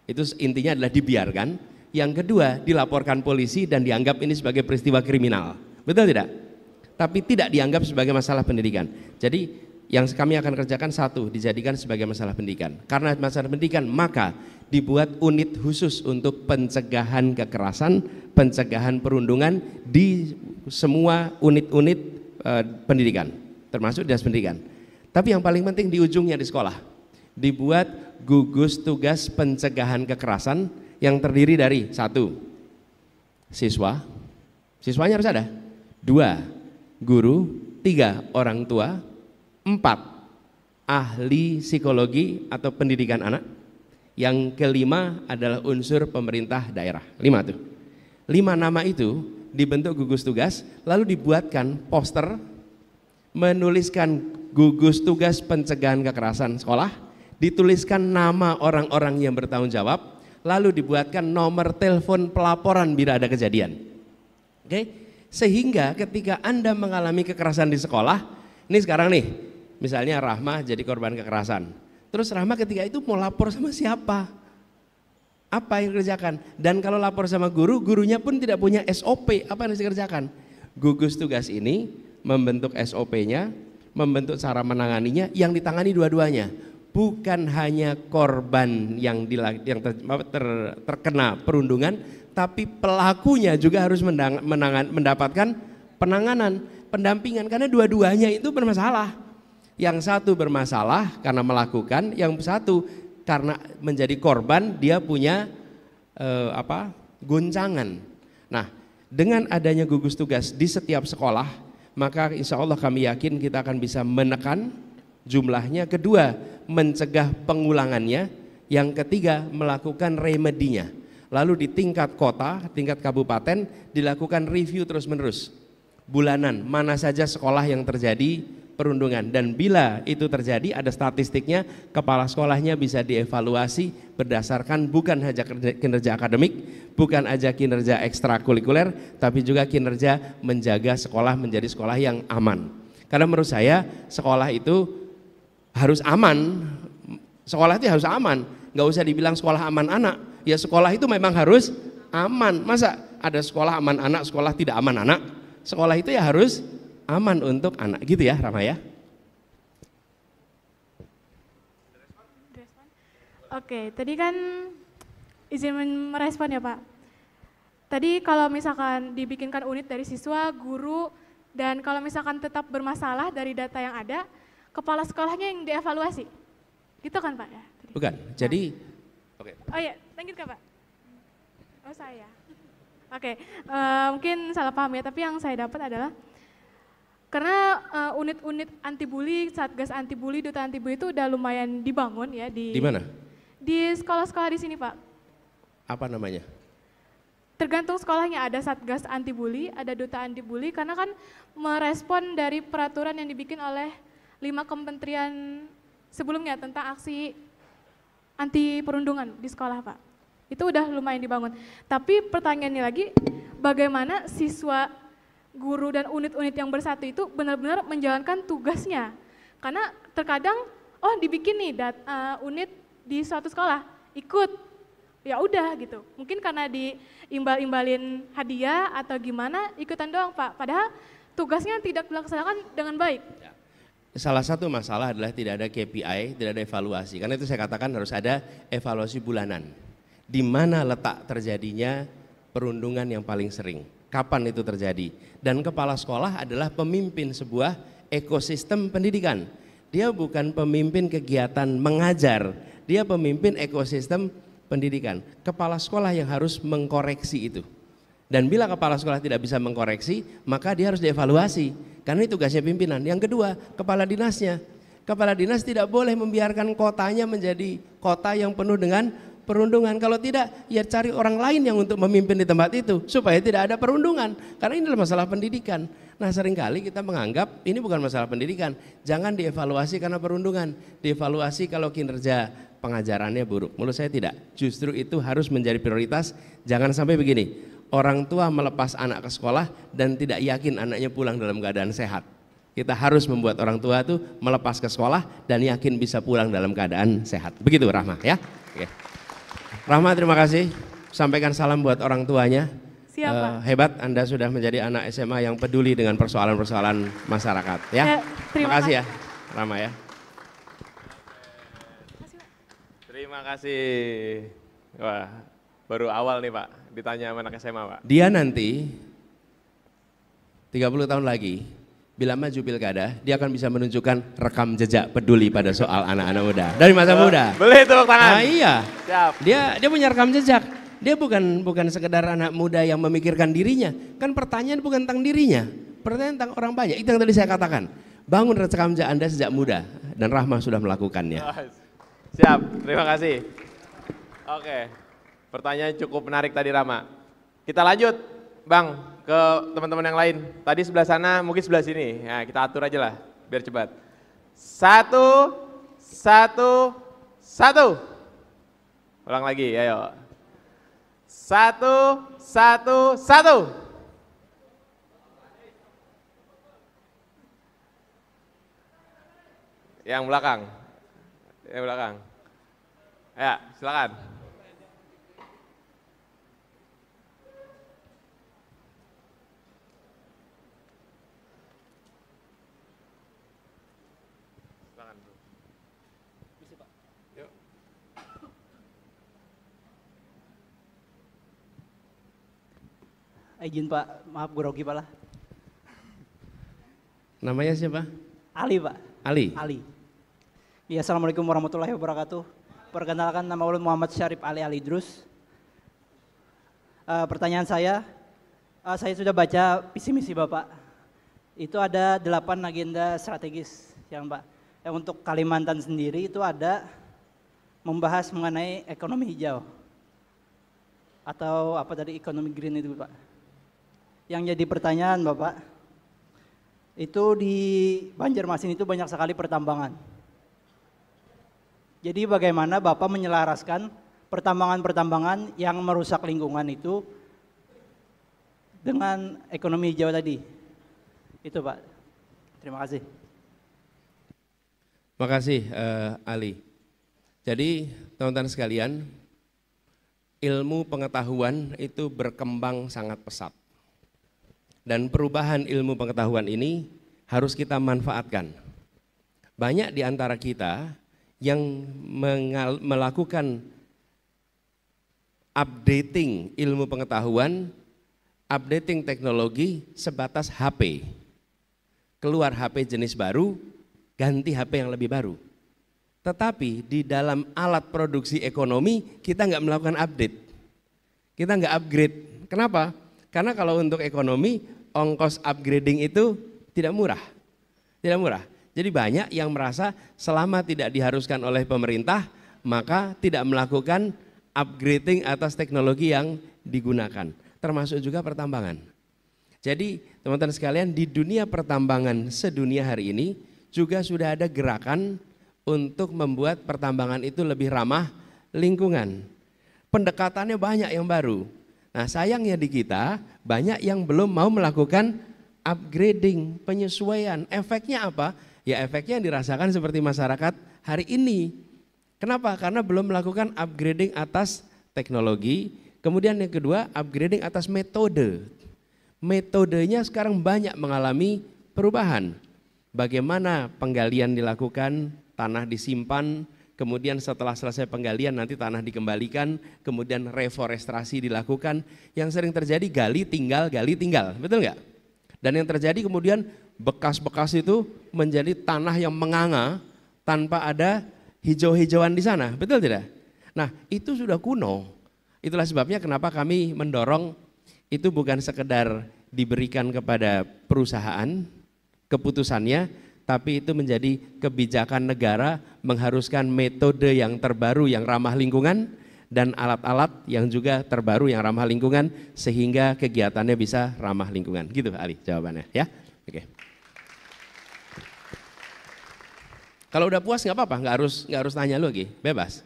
Itu intinya adalah dibiarkan. Yang kedua, dilaporkan polisi dan dianggap ini sebagai peristiwa kriminal. Betul tidak? Tapi tidak dianggap sebagai masalah pendidikan. Jadi yang kami akan kerjakan 1, dijadikan sebagai masalah pendidikan. Karena masalah pendidikan, maka dibuat unit khusus untuk pencegahan kekerasan, pencegahan perundungan di semua unit-unit pendidikan, termasuk dinas pendidikan. Tapi yang paling penting di ujungnya di sekolah, dibuat gugus tugas pencegahan kekerasan yang terdiri dari 1, siswanya harus ada, 2, guru, 3, orang tua, 4, ahli psikologi atau pendidikan anak, yang kelima adalah unsur pemerintah daerah. 5 tuh. 5 nama itu dibentuk gugus tugas, lalu dibuatkan poster menuliskan gugus tugas pencegahan kekerasan sekolah, dituliskan nama orang-orang yang bertanggung jawab, lalu dibuatkan nomor telepon pelaporan bila ada kejadian. Oke? Sehingga ketika Anda mengalami kekerasan di sekolah, ini sekarang nih, misalnya Rahma jadi korban kekerasan. Terus Rahma ketika itu mau lapor sama siapa? Apa yang dikerjakan? Dan kalau lapor sama guru, gurunya pun tidak punya SOP, apa yang harus dikerjakan? Gugus tugas ini membentuk SOP-nya, membentuk cara menanganinya, yang ditangani dua-duanya. Bukan hanya korban yang terkena perundungan, tapi pelakunya juga harus mendapatkan penanganan, pendampingan, karena dua-duanya itu bermasalah. Yang satu bermasalah karena melakukan, yang satu karena menjadi korban dia punya goncangan. Nah, dengan adanya gugus tugas di setiap sekolah, maka insya Allah kami yakin kita akan bisa menekan jumlahnya. Kedua, mencegah pengulangannya. Yang ketiga, melakukan remedinya. Lalu di tingkat kota, tingkat kabupaten dilakukan review terus-menerus. Bulanan, mana saja sekolah yang terjadi perundungan, dan bila itu terjadi ada statistiknya, kepala sekolahnya bisa dievaluasi berdasarkan bukan hanya kinerja akademik, bukan aja kinerja ekstrakurikuler, tapi juga kinerja menjaga sekolah menjadi sekolah yang aman. Karena menurut saya sekolah itu harus aman, sekolah itu harus aman, nggak usah dibilang sekolah aman anak, ya sekolah itu memang harus aman. Masa ada sekolah aman anak, sekolah tidak aman anak? Sekolah itu ya harus aman untuk anak, gitu ya Rama ya. Oke, tadi kan izin merespon ya Pak. Tadi kalau misalkan dibikinkan unit dari siswa, guru, dan kalau misalkan tetap bermasalah dari data yang ada, kepala sekolahnya yang dievaluasi, gitu kan Pak ya? Tadi. Bukan, jadi oke. Oh iya, lanjutkan Pak. Oh saya. Oke, mungkin salah paham ya, tapi yang saya dapat adalah karena unit-unit anti bully, satgas anti bully, duta anti bully itu udah lumayan dibangun ya di mana? Di sekolah-sekolah di sini Pak. Apa namanya? Tergantung sekolahnya, ada satgas anti bully, ada duta anti bully, karena kan merespon dari peraturan yang dibikin oleh 5 kementerian sebelumnya tentang aksi anti perundungan di sekolah Pak. Itu udah lumayan dibangun. Tapi pertanyaannya lagi, bagaimana siswa, guru dan unit-unit yang bersatu itu benar-benar menjalankan tugasnya. Karena terkadang dibikin nih unit di suatu sekolah, ikut, ya udah gitu. Mungkin karena diimbal-imbalin hadiah atau gimana, ikutan doang Pak. Padahal tugasnya tidak dilaksanakan dengan baik. Salah satu masalah adalah tidak ada KPI, tidak ada evaluasi. Karena itu saya katakan harus ada evaluasi bulanan. Di mana letak terjadinya perundungan yang paling sering? Kapan itu terjadi? Dan kepala sekolah adalah pemimpin sebuah ekosistem pendidikan. Dia bukan pemimpin kegiatan mengajar, dia pemimpin ekosistem pendidikan. Kepala sekolah yang harus mengkoreksi itu. Dan bila kepala sekolah tidak bisa mengkoreksi, maka dia harus dievaluasi. Karena itu tugasnya pimpinan. Yang kedua, kepala dinasnya. Kepala dinas tidak boleh membiarkan kotanya menjadi kota yang penuh dengan perundungan. Kalau tidak, ya cari orang lain yang untuk memimpin di tempat itu supaya tidak ada perundungan. Karena ini adalah masalah pendidikan. Nah, seringkali kita menganggap ini bukan masalah pendidikan. Jangan dievaluasi karena perundungan. Dievaluasi kalau kinerja pengajarannya buruk. Menurut saya tidak. Justru itu harus menjadi prioritas. Jangan sampai begini. Orang tua melepas anak ke sekolah dan tidak yakin anaknya pulang dalam keadaan sehat. Kita harus membuat orang tua itu melepas ke sekolah dan yakin bisa pulang dalam keadaan sehat. Begitu Rahma ya. Oke. Rahma, terima kasih. Sampaikan salam buat orang tuanya. Siap, hebat Anda sudah menjadi anak SMA yang peduli dengan persoalan-persoalan masyarakat ya. Terima kasih ya Rahma ya. Terima kasih. Wah, baru awal nih Pak ditanya anak SMA Pak. Dia nanti 30 tahun lagi bila maju pilkada, dia akan bisa menunjukkan rekam jejak peduli pada soal anak-anak muda dari masa muda. Boleh tepuk tangan. Nah, iya. Siap. Dia punya rekam jejak. Dia bukan sekedar anak muda yang memikirkan dirinya. Kan pertanyaan bukan tentang dirinya, pertanyaan tentang orang banyak. Itu yang tadi saya katakan. Bangun rekam jejak Anda sejak muda dan Rahma sudah melakukannya. Siap. Terima kasih. Oke. Pertanyaan cukup menarik tadi Rahma. Kita lanjut, Bang, ke teman-teman yang lain. Tadi sebelah sana, mungkin sebelah sini. Ya, kita atur aja lah, biar cepat. 1, 1, 1. Ulang lagi, ayo. 1, 1, 1. Yang belakang. Yang belakang. Ya, silakan. Izin Pak, maaf grogi Pak lah. Namanya siapa? Ali Pak. Ali. Ali. Ya, Assalamualaikum warahmatullahi wabarakatuh. Perkenalkan, nama ulun Muhammad Syarif Ali Idrus. Pertanyaan saya sudah baca visi misi Bapak. Itu ada 8 agenda strategis yang Pak. Yang untuk Kalimantan sendiri itu ada membahas mengenai ekonomi hijau. Atau apa tadi, ekonomi green itu Pak. Yang jadi pertanyaan Bapak, itu di Banjarmasin itu banyak sekali pertambangan. Jadi bagaimana Bapak menyelaraskan pertambangan-pertambangan yang merusak lingkungan itu dengan ekonomi hijau tadi? Itu Pak. Terima kasih. Terima kasih Ali. Jadi teman-teman sekalian, ilmu pengetahuan itu berkembang sangat pesat. Dan perubahan ilmu pengetahuan ini harus kita manfaatkan. Banyak di antara kita yang melakukan updating ilmu pengetahuan, updating teknologi sebatas HP. Keluar HP jenis baru, ganti HP yang lebih baru. Tetapi di dalam alat produksi ekonomi kita nggak melakukan update. Kita nggak upgrade. Kenapa? Karena kalau untuk ekonomi, ongkos upgrading itu tidak murah. Tidak murah. Jadi banyak yang merasa selama tidak diharuskan oleh pemerintah, maka tidak melakukan upgrading atas teknologi yang digunakan. Termasuk juga pertambangan. Jadi teman-teman sekalian, di dunia pertambangan sedunia hari ini juga sudah ada gerakan untuk membuat pertambangan itu lebih ramah lingkungan. Pendekatannya banyak yang baru. Nah sayangnya di kita banyak yang belum mau melakukan upgrading, penyesuaian. Efeknya apa? Ya efeknya yang dirasakan seperti masyarakat hari ini. Kenapa? Karena belum melakukan upgrading atas teknologi. Kemudian yang kedua, upgrading atas metode. Metodenya sekarang banyak mengalami perubahan. Bagaimana penggalian dilakukan, tanah disimpan, kemudian setelah selesai penggalian nanti tanah dikembalikan, kemudian reforestasi dilakukan. Yang sering terjadi gali tinggal, betul nggak? Dan yang terjadi kemudian bekas-bekas itu menjadi tanah yang menganga tanpa ada hijau-hijauan di sana, betul tidak? Nah itu sudah kuno. Itulah sebabnya kenapa kami mendorong itu bukan sekedar diberikan kepada perusahaan keputusannya, tapi itu menjadi kebijakan negara mengharuskan metode yang terbaru yang ramah lingkungan dan alat-alat yang juga terbaru yang ramah lingkungan sehingga kegiatannya bisa ramah lingkungan. Gitu Ali jawabannya ya. Oke. Kalau udah puas nggak apa-apa, nggak harus tanya lagi, bebas.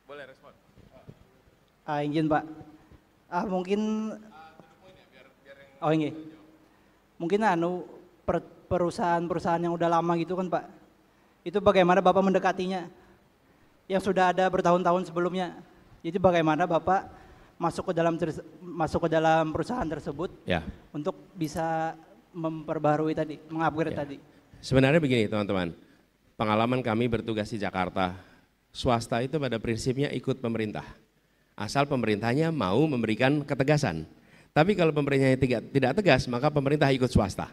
Boleh respon. Izin Pak. Mungkin oh ini. Mungkin perusahaan-perusahaan yang udah lama gitu kan Pak. Itu bagaimana Bapak mendekatinya? Yang sudah ada bertahun-tahun sebelumnya. Jadi bagaimana Bapak masuk ke dalam perusahaan tersebut ya, untuk bisa memperbarui tadi, mengupgrade tadi. Sebenarnya begini teman-teman. Pengalaman kami bertugas di Jakarta, swasta itu pada prinsipnya ikut pemerintah. Asal pemerintahnya mau memberikan ketegasan. Tapi kalau pemerintahnya tidak tegas, maka pemerintah ikut swasta.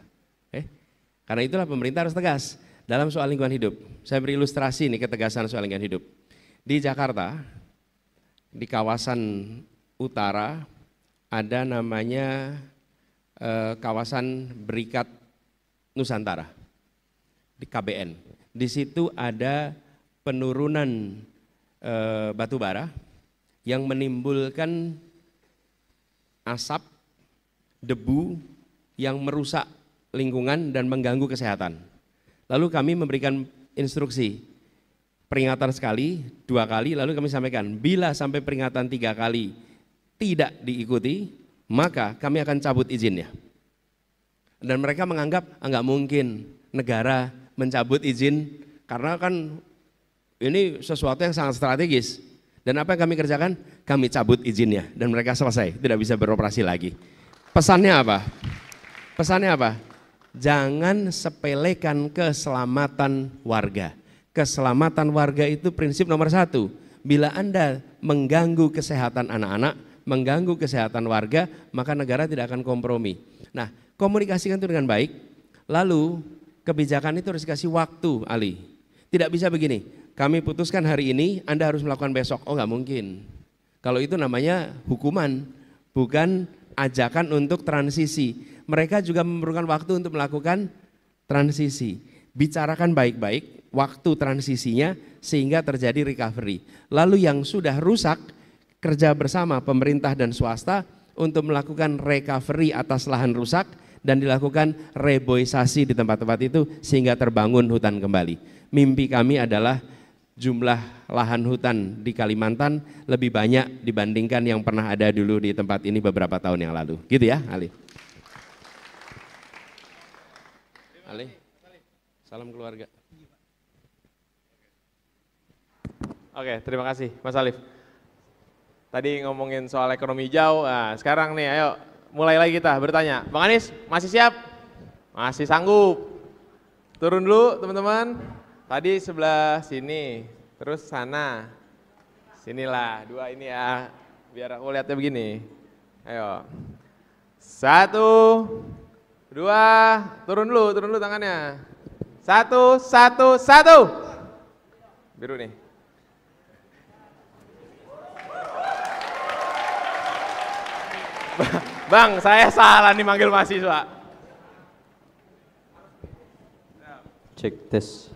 Karena itulah pemerintah harus tegas dalam soal lingkungan hidup. Saya beri ilustrasi nih ketegasan soal lingkungan hidup. Di Jakarta, di kawasan utara ada namanya kawasan Berikat Nusantara di KBN. Di situ ada penurunan batu bara yang menimbulkan asap, debu yang merusak lingkungan dan mengganggu kesehatan. Lalu kami memberikan instruksi, peringatan sekali, 2 kali, lalu kami sampaikan, bila sampai peringatan 3 kali tidak diikuti, maka kami akan cabut izinnya. Dan mereka menganggap enggak mungkin negara mencabut izin, karena kan ini sesuatu yang sangat strategis. Dan apa yang kami kerjakan? Kami cabut izinnya dan mereka selesai, tidak bisa beroperasi lagi. Pesannya apa? Pesannya apa? Jangan sepelekan keselamatan warga. Keselamatan warga itu prinsip nomor 1. Bila Anda mengganggu kesehatan anak-anak, mengganggu kesehatan warga, maka negara tidak akan kompromi. Nah, komunikasikan itu dengan baik, lalu kebijakan itu harus dikasih waktu, Ali. Tidak bisa begini, kami putuskan hari ini, Anda harus melakukan besok. Oh, nggak mungkin. Kalau itu namanya hukuman, bukan ajakan untuk transisi. Mereka juga memerlukan waktu untuk melakukan transisi. Bicarakan baik-baik waktu transisinya sehingga terjadi recovery. Lalu yang sudah rusak, kerja bersama pemerintah dan swasta untuk melakukan recovery atas lahan rusak dan dilakukan reboisasi di tempat-tempat itu sehingga terbangun hutan kembali. Mimpi kami adalah jumlah lahan hutan di Kalimantan lebih banyak dibandingkan yang pernah ada dulu di tempat ini beberapa tahun yang lalu. Gitu ya, Ali. Ali, salam keluarga. Oke, terima kasih Mas Alif. Tadi ngomongin soal ekonomi hijau, nah sekarang nih ayo mulai lagi kita bertanya. Bang Anies masih siap? Masih sanggup? Turun dulu teman-teman. Tadi sebelah sini, terus sana. Sinilah, dua ini ya, biar aku lihatnya begini. Ayo. 1, 2, turun dulu tangannya. 1, 1, 1. Biru nih. Bang, saya salah nih manggil mahasiswa. Cek tes.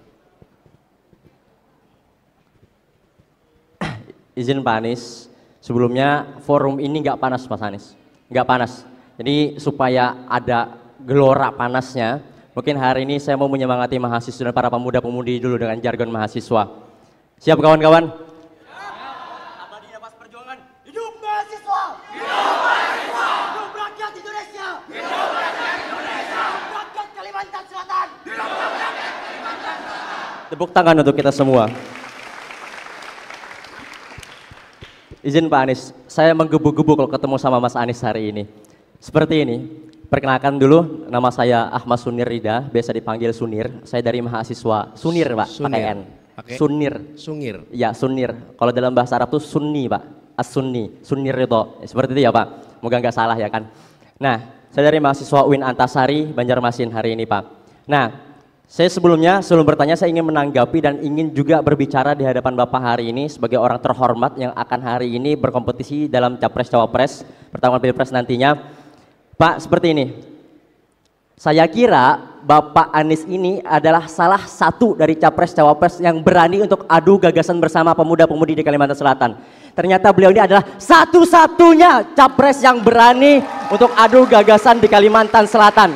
Izin Pak Anies, sebelumnya forum ini nggak panas Mas Anies, nggak panas. Jadi supaya ada gelora panasnya, mungkin hari ini saya mau menyemangati mahasiswa dan para pemuda-pemudi dulu dengan jargon mahasiswa. Siap kawan-kawan? Abadi nafas perjuangan, hidup mahasiswa! Hidup mahasiswa! Hidup rakyat Indonesia! Hidup rakyat Indonesia! Rakyat Kalimantan Selatan! Hidup rakyat Kalimantan Selatan! Tepuk tangan untuk kita semua. Izin Pak Anies, saya menggebu-gebu kalau ketemu sama Mas Anies hari ini. Seperti ini, perkenalkan dulu, nama saya Ahmad Sunir Rida, biasa dipanggil Sunir. Saya dari mahasiswa Sunir Pak, pakai N. Sunir. Sungir. Ya, Sunir. Kalau dalam bahasa Arab tuh Sunni Pak, As-Sunni, Sunir itu. Seperti itu ya Pak, moga nggak salah ya kan. Nah, saya dari mahasiswa UIN Antasari, Banjarmasin hari ini Pak. Nah, saya sebelum bertanya saya ingin menanggapi dan ingin juga berbicara di hadapan Bapak hari ini sebagai orang terhormat yang akan hari ini berkompetisi dalam Capres-Cawapres pertarungan Pilpres nantinya. Pak, seperti ini. Saya kira Bapak Anies ini adalah salah satu dari Capres-Cawapres yang berani untuk adu gagasan bersama pemuda-pemudi di Kalimantan Selatan. Ternyata beliau ini adalah satu-satunya Capres yang berani untuk adu gagasan di Kalimantan Selatan.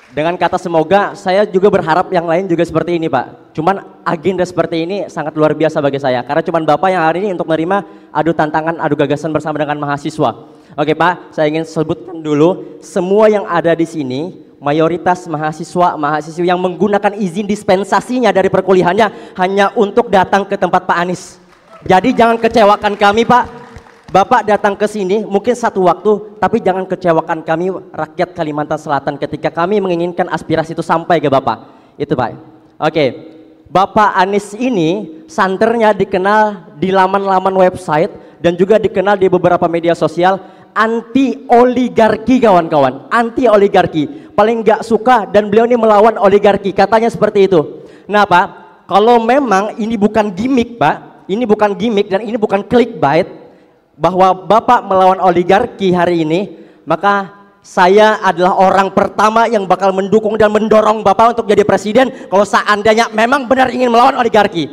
Dengan kata semoga, saya juga berharap yang lain juga seperti ini Pak. Cuman agenda seperti ini sangat luar biasa bagi saya. Karena cuman Bapak yang hari ini untuk menerima adu tantangan, adu gagasan bersama dengan mahasiswa. Oke Pak, saya ingin sebutkan dulu semua yang ada di sini, mayoritas mahasiswa-mahasiswi yang menggunakan izin dispensasinya dari perkuliahannya hanya untuk datang ke tempat Pak Anies. Jadi jangan kecewakan kami Pak. Bapak datang ke sini mungkin satu waktu, tapi jangan kecewakan kami rakyat Kalimantan Selatan ketika kami menginginkan aspirasi itu sampai ke Bapak. Itu Pak. Oke, Bapak Anies ini santernya dikenal di laman-laman website dan juga dikenal di beberapa media sosial anti oligarki kawan-kawan, anti oligarki. Paling nggak suka dan beliau ini melawan oligarki, katanya seperti itu. Nah Pak, kalau memang ini bukan gimmick Pak, ini bukan gimmick dan ini bukan clickbait, bahwa Bapak melawan oligarki hari ini, maka saya adalah orang pertama yang bakal mendukung dan mendorong Bapak untuk jadi presiden kalau seandainya memang benar ingin melawan oligarki.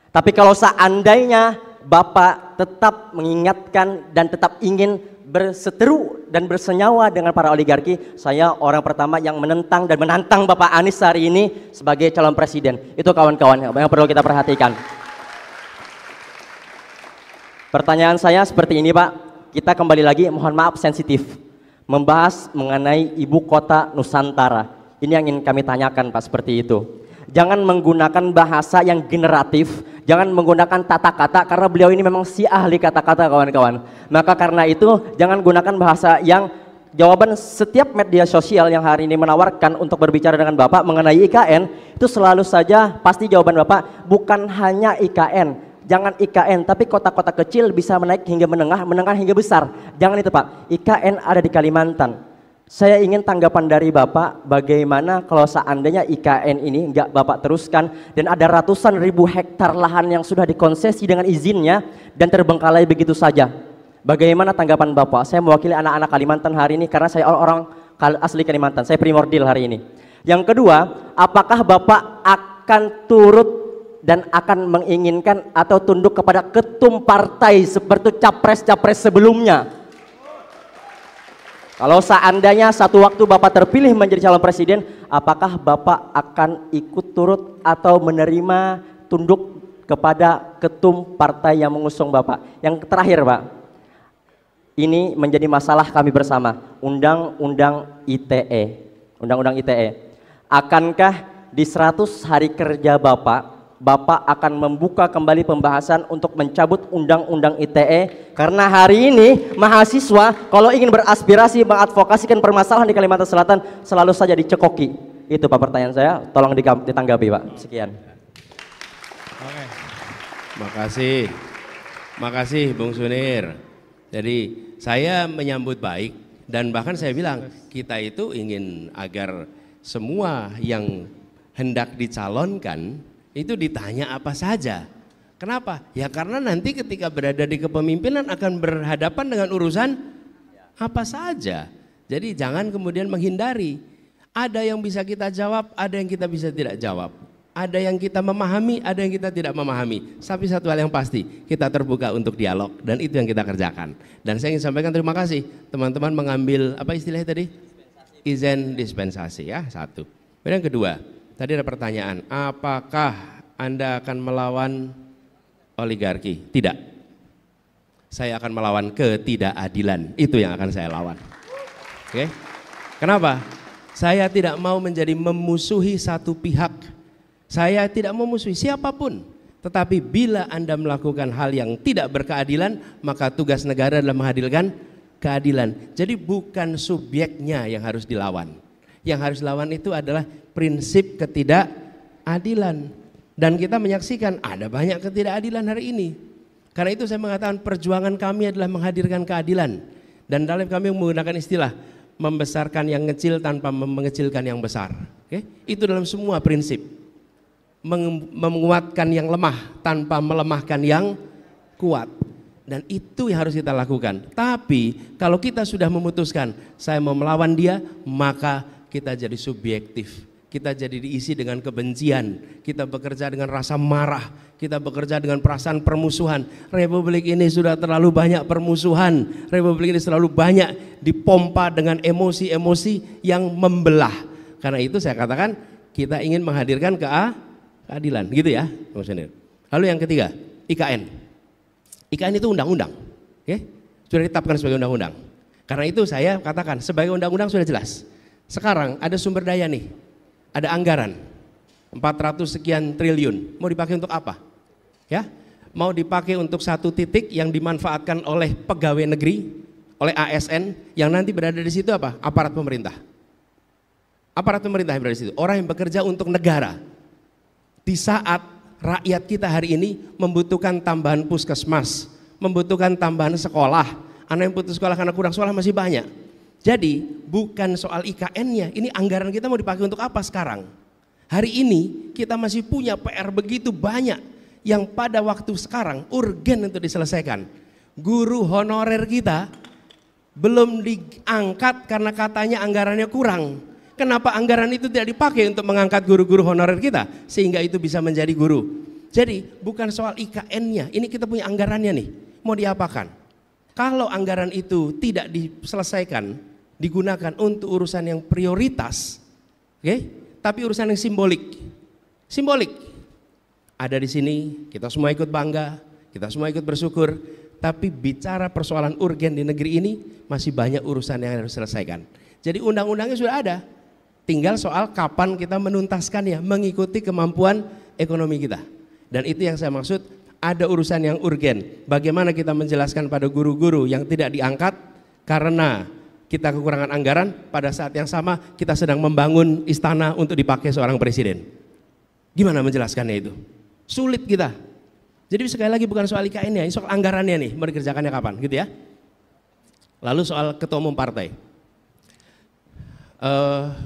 Tapi kalau seandainya Bapak tetap mengingatkan dan tetap ingin berseteru dan bersenyawa dengan para oligarki, saya orang pertama yang menentang dan menantang Bapak Anies hari ini sebagai calon presiden. Itu kawan-kawan yang perlu kita perhatikan. Pertanyaan saya seperti ini Pak, kita kembali lagi, mohon maaf sensitif, membahas mengenai ibu kota Nusantara. Ini yang ingin kami tanyakan Pak, seperti itu. Jangan menggunakan bahasa yang generatif, jangan menggunakan tata kata karena beliau ini memang si ahli kata-kata kawan-kawan. Maka karena itu jangan gunakan bahasa yang jawaban setiap media sosial yang hari ini menawarkan untuk berbicara dengan Bapak mengenai IKN, itu selalu saja pasti jawaban Bapak bukan hanya IKN, jangan IKN, tapi kota-kota kecil bisa menaik hingga menengah, menengah hingga besar. Jangan itu Pak, IKN ada di Kalimantan. Saya ingin tanggapan dari Bapak, bagaimana kalau seandainya IKN ini nggak Bapak teruskan dan ada ratusan ribu hektar lahan yang sudah dikonsesi dengan izinnya dan terbengkalai begitu saja. Bagaimana tanggapan Bapak? Saya mewakili anak-anak Kalimantan hari ini karena saya orang asli Kalimantan, saya primordial hari ini. Yang kedua, apakah Bapak akan turut dan akan menginginkan atau tunduk kepada ketum partai seperti capres-capres sebelumnya? Kalau seandainya satu waktu Bapak terpilih menjadi calon presiden, apakah Bapak akan ikut turut atau menerima tunduk kepada ketum partai yang mengusung Bapak? Yang terakhir Pak, ini menjadi masalah kami bersama, Undang-Undang ITE. Undang-Undang ITE. Akankah di 100 hari kerja Bapak akan membuka kembali pembahasan untuk mencabut Undang-Undang ITE, karena hari ini mahasiswa kalau ingin beraspirasi mengadvokasikan permasalahan di Kalimantan Selatan selalu saja dicekoki. Itu Pak pertanyaan saya, tolong ditanggapi Pak. Sekian. Oke. Makasih Bung Sunir. Jadi saya menyambut baik dan bahkan saya bilang kita itu ingin agar semua yang hendak dicalonkan itu ditanya apa saja. Kenapa? Ya karena nanti ketika berada di kepemimpinan akan berhadapan dengan urusan apa saja. Jadi jangan kemudian menghindari. Ada yang bisa kita jawab, ada yang kita bisa tidak jawab. Ada yang kita memahami, ada yang kita tidak memahami. Tapi satu hal yang pasti, kita terbuka untuk dialog dan itu yang kita kerjakan. Dan saya ingin sampaikan terima kasih teman-teman mengambil apa istilahnya tadi? Izin dispensasi ya, satu. Kemudian yang kedua, tadi ada pertanyaan, apakah Anda akan melawan oligarki? Tidak. Saya akan melawan ketidakadilan, itu yang akan saya lawan. Oke? Kenapa? Saya tidak mau menjadi memusuhi satu pihak. Saya tidak memusuhi siapapun. Tetapi bila Anda melakukan hal yang tidak berkeadilan, maka tugas negara adalah menghadirkan keadilan. Jadi bukan subjeknya yang harus dilawan. Yang harus dilawan itu adalah prinsip ketidakadilan. Dan kita menyaksikan ada banyak ketidakadilan hari ini. Karena itu saya mengatakan perjuangan kami adalah menghadirkan keadilan. Dan dalam kami menggunakan istilah membesarkan yang kecil tanpa mengecilkan yang besar. Oke? Itu dalam semua prinsip. Menguatkan yang lemah tanpa melemahkan yang kuat. Dan itu yang harus kita lakukan. Tapi kalau kita sudah memutuskan saya mau melawan dia, maka kita jadi subjektif, kita jadi diisi dengan kebencian, kita bekerja dengan rasa marah, kita bekerja dengan perasaan permusuhan. Republik ini sudah terlalu banyak permusuhan, republik ini terlalu banyak dipompa dengan emosi-emosi yang membelah. Karena itu saya katakan kita ingin menghadirkan keadilan, gitu ya. Lalu yang ketiga, IKN. IKN itu undang-undang, sudah ditetapkan sebagai undang-undang. Karena itu saya katakan sebagai undang-undang sudah jelas. Sekarang ada sumber daya nih, ada anggaran 400 sekian triliun, mau dipakai untuk apa? Ya, mau dipakai untuk satu titik yang dimanfaatkan oleh pegawai negeri, oleh ASN yang nanti berada di situ apa? Aparat pemerintah. Aparat pemerintah yang berada di situ, orang yang bekerja untuk negara. Di saat rakyat kita hari ini membutuhkan tambahan puskesmas, membutuhkan tambahan sekolah, anak yang putus sekolah karena kurang sekolah masih banyak. Jadi bukan soal IKN-nya, ini anggaran kita mau dipakai untuk apa sekarang? Hari ini kita masih punya PR begitu banyak yang pada waktu sekarang urgen untuk diselesaikan. Guru honorer kita belum diangkat karena katanya anggarannya kurang. Kenapa anggaran itu tidak dipakai untuk mengangkat guru-guru honorer kita sehingga itu bisa menjadi guru? Jadi bukan soal IKN-nya, ini kita punya anggarannya nih, mau diapakan? Kalau anggaran itu tidak diselesaikan, digunakan untuk urusan yang prioritas, tapi urusan yang simbolik, ada di sini, kita semua ikut bangga, kita semua ikut bersyukur, tapi bicara persoalan urgen di negeri ini masih banyak urusan yang harus diselesaikan. Jadi undang-undangnya sudah ada, tinggal soal kapan kita menuntaskannya mengikuti kemampuan ekonomi kita. Dan itu yang saya maksud, ada urusan yang urgen. Bagaimana kita menjelaskan pada guru-guru yang tidak diangkat karena kita kekurangan anggaran, pada saat yang sama kita sedang membangun istana untuk dipakai seorang presiden. Gimana menjelaskannya itu? Sulit kita. Jadi sekali lagi bukan soal IKN-nya, ini soal anggarannya nih, mau dikerjakannya kapan gitu ya. Lalu soal ketua umum partai.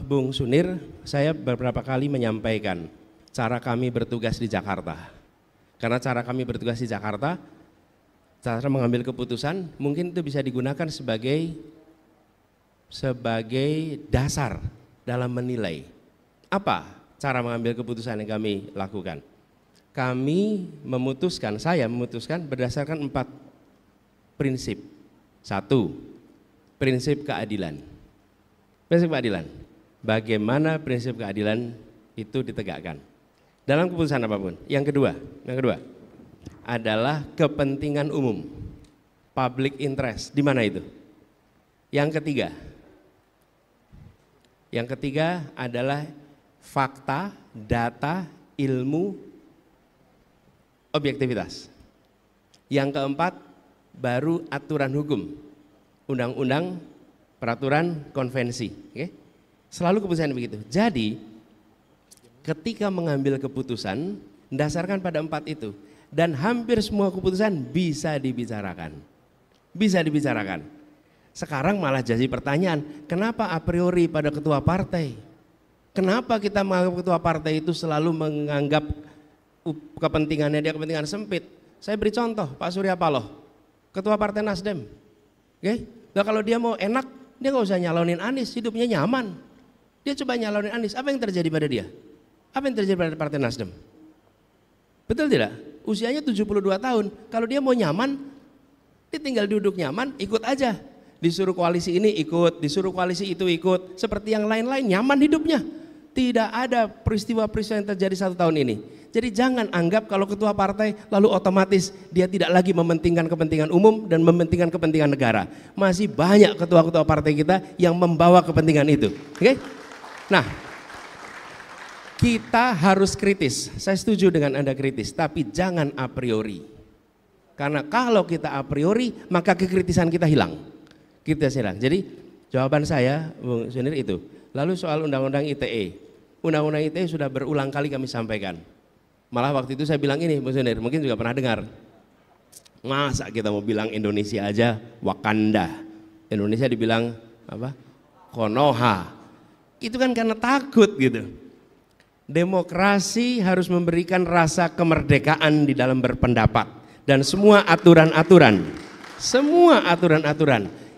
Bung Sunir, saya beberapa kali menyampaikan cara kami bertugas di Jakarta. Karena cara kami bertugas di Jakarta, cara mengambil keputusan mungkin itu bisa digunakan sebagai dasar dalam menilai. Apa cara mengambil keputusan yang kami lakukan? Kami memutuskan, saya memutuskan berdasarkan 4 prinsip. 1, prinsip keadilan. Prinsip keadilan. Bagaimana prinsip keadilan itu ditegakkan dalam keputusan apapun. Yang kedua adalah kepentingan umum, public interest. Di mana itu? Yang ketiga adalah fakta, data, ilmu, objektivitas. Yang keempat baru aturan hukum, undang-undang, peraturan, konvensi. Oke? Selalu keputusan begitu. Jadi ketika mengambil keputusan mendasarkan pada 4 itu, dan hampir semua keputusan bisa dibicarakan. Bisa dibicarakan. Sekarang malah jadi pertanyaan, kenapa a priori pada ketua partai? Kenapa kita menganggap ketua partai itu selalu menganggap kepentingannya dia kepentingan sempit? Saya beri contoh, Pak Surya Paloh, ketua partai Nasdem. Oke? Nah, kalau dia mau enak, dia nggak usah nyalonin Anies, hidupnya nyaman. Dia coba nyalonin Anies, apa yang terjadi pada dia? Apa yang terjadi pada partai Nasdem? Betul tidak? Usianya 72 tahun, kalau dia mau nyaman, dia tinggal duduk nyaman, ikut aja. Disuruh koalisi ini ikut, disuruh koalisi itu ikut, seperti yang lain-lain nyaman hidupnya. Tidak ada peristiwa-peristiwa yang terjadi 1 tahun ini. Jadi jangan anggap kalau ketua partai lalu otomatis dia tidak lagi mementingkan kepentingan umum dan mementingkan kepentingan negara. Masih banyak ketua-ketua partai kita yang membawa kepentingan itu. Oke? Nah, kita harus kritis. Saya setuju dengan Anda kritis, tapi jangan a priori. Karena kalau kita a priori, maka kekritisan kita hilang. Kita hilang. Jadi jawaban saya, Bung Sunir itu. Lalu soal undang-undang ITE. Undang-undang ITE sudah berulang kali kami sampaikan. Malah waktu itu saya bilang ini, Bung Sunir, mungkin juga pernah dengar. Masa kita mau bilang Indonesia aja Wakanda. Indonesia dibilang apa? Konoha. Itu kan karena takut gitu. Demokrasi harus memberikan rasa kemerdekaan di dalam berpendapat. Dan semua aturan-aturan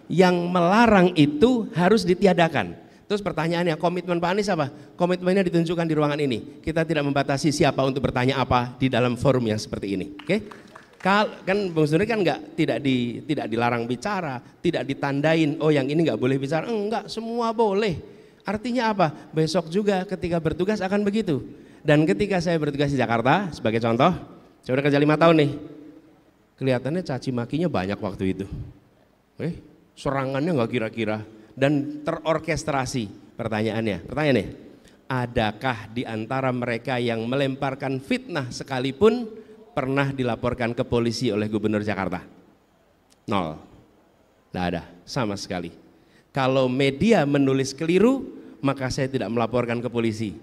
yang melarang itu harus ditiadakan. Terus pertanyaannya, komitmen Pak Anies apa? Komitmennya ditunjukkan di ruangan ini. Kita tidak membatasi siapa untuk bertanya apa di dalam forum yang seperti ini. Oke? Kan Bung Sunir kan tidak dilarang bicara, tidak ditandain, oh yang ini nggak boleh bicara. Enggak, semua boleh. Artinya apa? Besok juga ketika bertugas akan begitu. Dan ketika saya bertugas di Jakarta, sebagai contoh, saya udah kerja 5 tahun nih. Kelihatannya caci makinya banyak waktu itu. Serangannya nggak kira-kira dan terorkestrasi. Pertanyaannya, adakah di antara mereka yang melemparkan fitnah sekalipun pernah dilaporkan ke polisi oleh Gubernur Jakarta? 0. Tidak ada, sama sekali. Kalau media menulis keliru, maka saya tidak melaporkan ke polisi.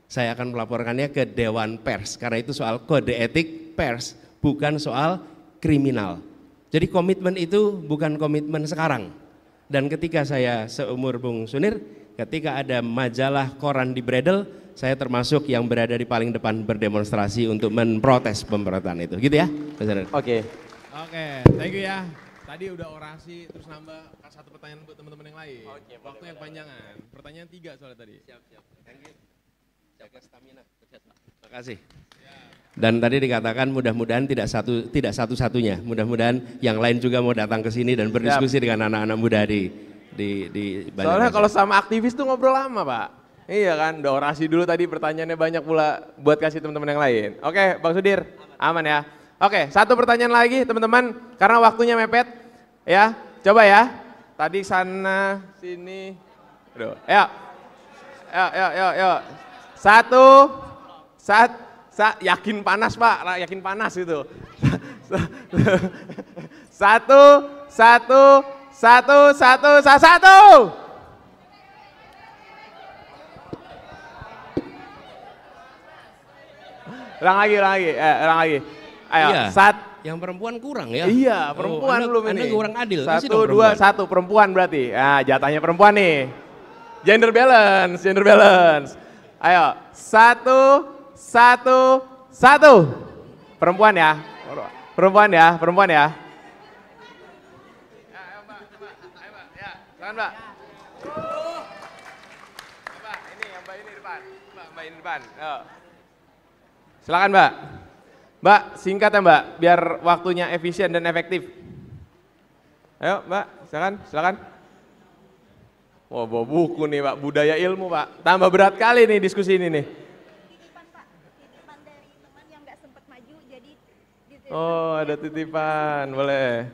Saya akan melaporkannya ke Dewan Pers, karena itu soal kode etik pers, bukan soal kriminal. Jadi komitmen itu bukan komitmen sekarang. Dan ketika saya seumur Bung Sunir, ketika ada majalah koran di Bredel, saya termasuk yang berada di paling depan berdemonstrasi untuk memprotes pemberontakan itu. Gitu ya? Oke, thank you ya. Tadi udah orasi, terus nambah satu pertanyaan buat teman-teman yang lain. Waktu yang panjangan. Pertanyaan 3 soalnya tadi. Siap. Thank you. Jaga stamina. Terima kasih. Dan tadi dikatakan mudah-mudahan tidak satu-satunya. Mudah-mudahan yang lain juga mau datang ke sini dan berdiskusi dengan anak-anak muda di Soalnya kalau sama aktivis tuh ngobrol lama, Pak. Iya kan, udah orasi dulu tadi, pertanyaannya banyak pula buat kasih teman-teman yang lain. Oke, Bang Sudir, aman ya. Oke, satu pertanyaan lagi teman-teman, karena waktunya mepet. Ya, coba ya. Tadi sana, sini. Aduh, yuk. Yakin panas Pak, yakin panas itu. Satu, 1. Ulang lagi. Ayo, Iya, yang perempuan kurang ya? Iya, perempuan belum ini. Anda kurang adil. 1, 2, 1, perempuan berarti. Nah, jatahnya perempuan nih. Gender balance. Ayo, 1. Perempuan ya. Perempuan ya. Ayo, Mbak. Ya, silakan, Mbak. Mbak, ini depan. Mbak ini depan. Ayo. Silakan, Mbak. Mbak, singkat ya, Mbak, biar waktunya efisien dan efektif. Ayo, Mbak, silakan. Oh, bawa buku nih, Pak, budaya ilmu, Pak. Tambah berat kali nih diskusi ini nih. Titipan, Pak. Titipan dari teman yang nggak sempat maju, jadi Oh, ada titipan, boleh.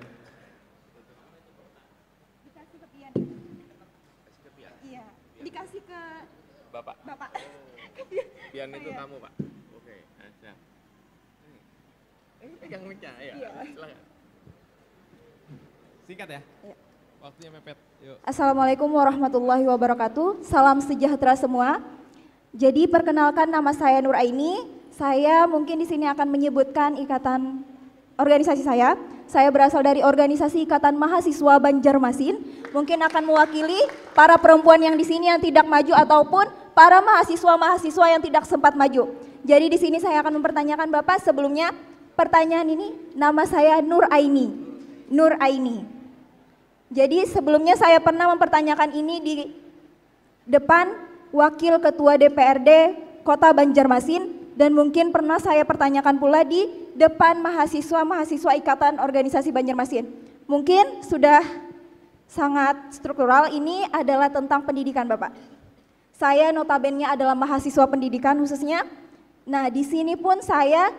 dikasih ke Pian. Iya, dikasih ke Bapak. Pian itu kamu, Pak. Oke, siap. Pegang mic-nya, ya. Silakan. Singkat ya? Iya. Waktunya mepet. Yuk. Assalamualaikum warahmatullahi wabarakatuh. Salam sejahtera semua. Jadi perkenalkan, nama saya Nur Aini. Saya mungkin di sini akan menyebutkan ikatan organisasi saya. Saya berasal dari organisasi Ikatan Mahasiswa Banjarmasin. Mungkin akan mewakili para perempuan yang di sini yang tidak maju ataupun para mahasiswa-mahasiswa yang tidak sempat maju. Jadi di sini saya akan mempertanyakan Bapak. Sebelumnya pertanyaan ini, nama saya Nur Aini. Jadi sebelumnya saya pernah mempertanyakan ini di depan Wakil Ketua DPRD Kota Banjarmasin dan mungkin pernah saya pertanyakan pula di depan mahasiswa-mahasiswa Ikatan Organisasi Banjarmasin. Mungkin sudah sangat struktural, ini adalah tentang pendidikan Bapak. Saya notabene adalah mahasiswa pendidikan khususnya. Nah, di sini pun saya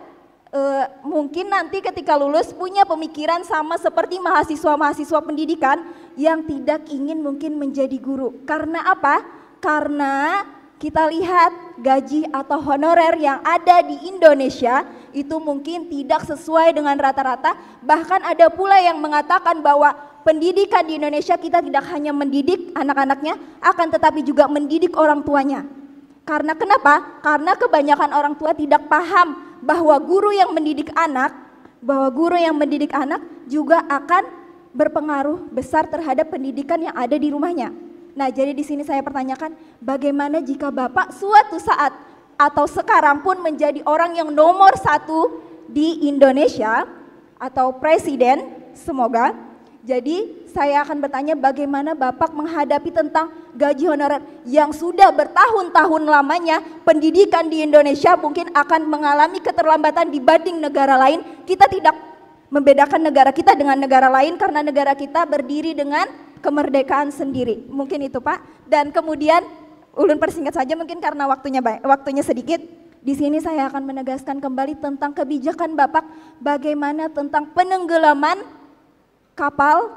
mungkin nanti ketika lulus punya pemikiran sama seperti mahasiswa-mahasiswa pendidikan yang tidak ingin mungkin menjadi guru. Karena apa? Karena kita lihat gaji atau honorer yang ada di Indonesia itu mungkin tidak sesuai dengan rata-rata. Bahkan ada pula yang mengatakan bahwa pendidikan di Indonesia kita tidak hanya mendidik anak-anaknya, akan tetapi juga mendidik orang tuanya. Karena kenapa? Karena kebanyakan orang tua tidak paham bahwa guru yang mendidik anak juga akan berpengaruh besar terhadap pendidikan yang ada di rumahnya. Nah, jadi di sini saya pertanyakan, bagaimana jika Bapak suatu saat atau sekarang pun menjadi orang yang nomor 1 di Indonesia atau presiden, semoga. Jadi saya akan bertanya bagaimana Bapak menghadapi tentang gaji honorer yang sudah bertahun-tahun lamanya pendidikan di Indonesia mungkin akan mengalami keterlambatan dibanding negara lain. Kita tidak membedakan negara kita dengan negara lain karena negara kita berdiri dengan kemerdekaan sendiri. Mungkin itu Pak. Dan kemudian ulun persingkat saja mungkin karena waktunya sedikit. Di sini saya akan menegaskan kembali tentang kebijakan Bapak bagaimana tentang penenggelaman kapal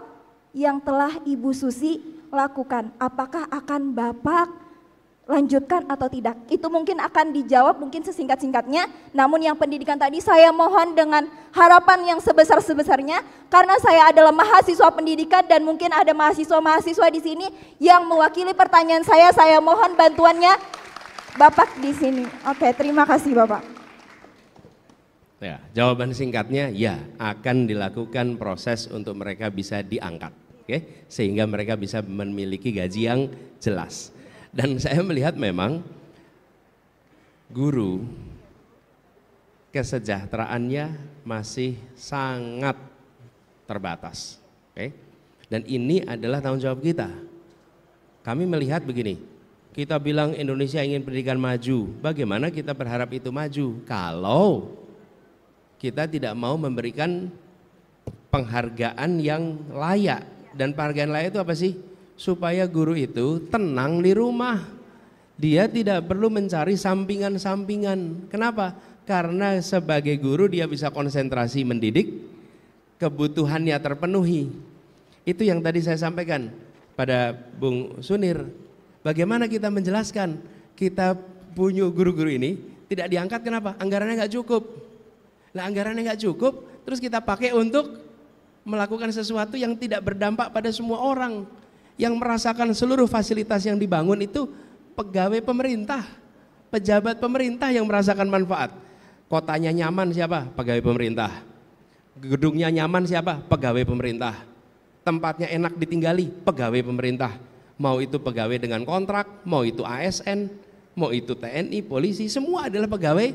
yang telah Ibu Susi lakukan. Apakah akan Bapak lanjutkan atau tidak? Itu mungkin akan dijawab mungkin sesingkat-singkatnya. Namun yang pendidikan tadi saya mohon dengan harapan yang sebesar-sebesarnya karena saya adalah mahasiswa pendidikan dan mungkin ada mahasiswa-mahasiswa di sini yang mewakili pertanyaan saya mohon bantuannya Bapak di sini. Oke, terima kasih Bapak. Ya, jawaban singkatnya ya, akan dilakukan proses untuk mereka bisa diangkat, oke? Sehingga mereka bisa memiliki gaji yang jelas. Dan saya melihat memang guru kesejahteraannya masih sangat terbatas, oke? Dan ini adalah tanggung jawab kita. Kami melihat begini, kita bilang Indonesia ingin pendidikan maju, bagaimana kita berharap itu maju kalau kita tidak mau memberikan penghargaan yang layak. Dan penghargaan layak itu apa sih? Supaya guru itu tenang di rumah. Dia tidak perlu mencari sampingan-sampingan. Kenapa? Karena sebagai guru dia bisa konsentrasi mendidik, kebutuhannya terpenuhi. Itu yang tadi saya sampaikan pada Bung Sunir. Bagaimana kita menjelaskan kita punya guru-guru ini tidak diangkat, kenapa? Anggarannya nggak cukup. Nah, anggarannya nggak cukup, terus kita pakai untuk melakukan sesuatu yang tidak berdampak pada semua orang. Yang merasakan seluruh fasilitas yang dibangun itu pegawai pemerintah, pejabat pemerintah yang merasakan manfaat. Kotanya nyaman siapa? Pegawai pemerintah. Gedungnya nyaman siapa? Pegawai pemerintah. Tempatnya enak ditinggali, pegawai pemerintah. Mau itu pegawai dengan kontrak, mau itu ASN, mau itu TNI, polisi, semua adalah pegawai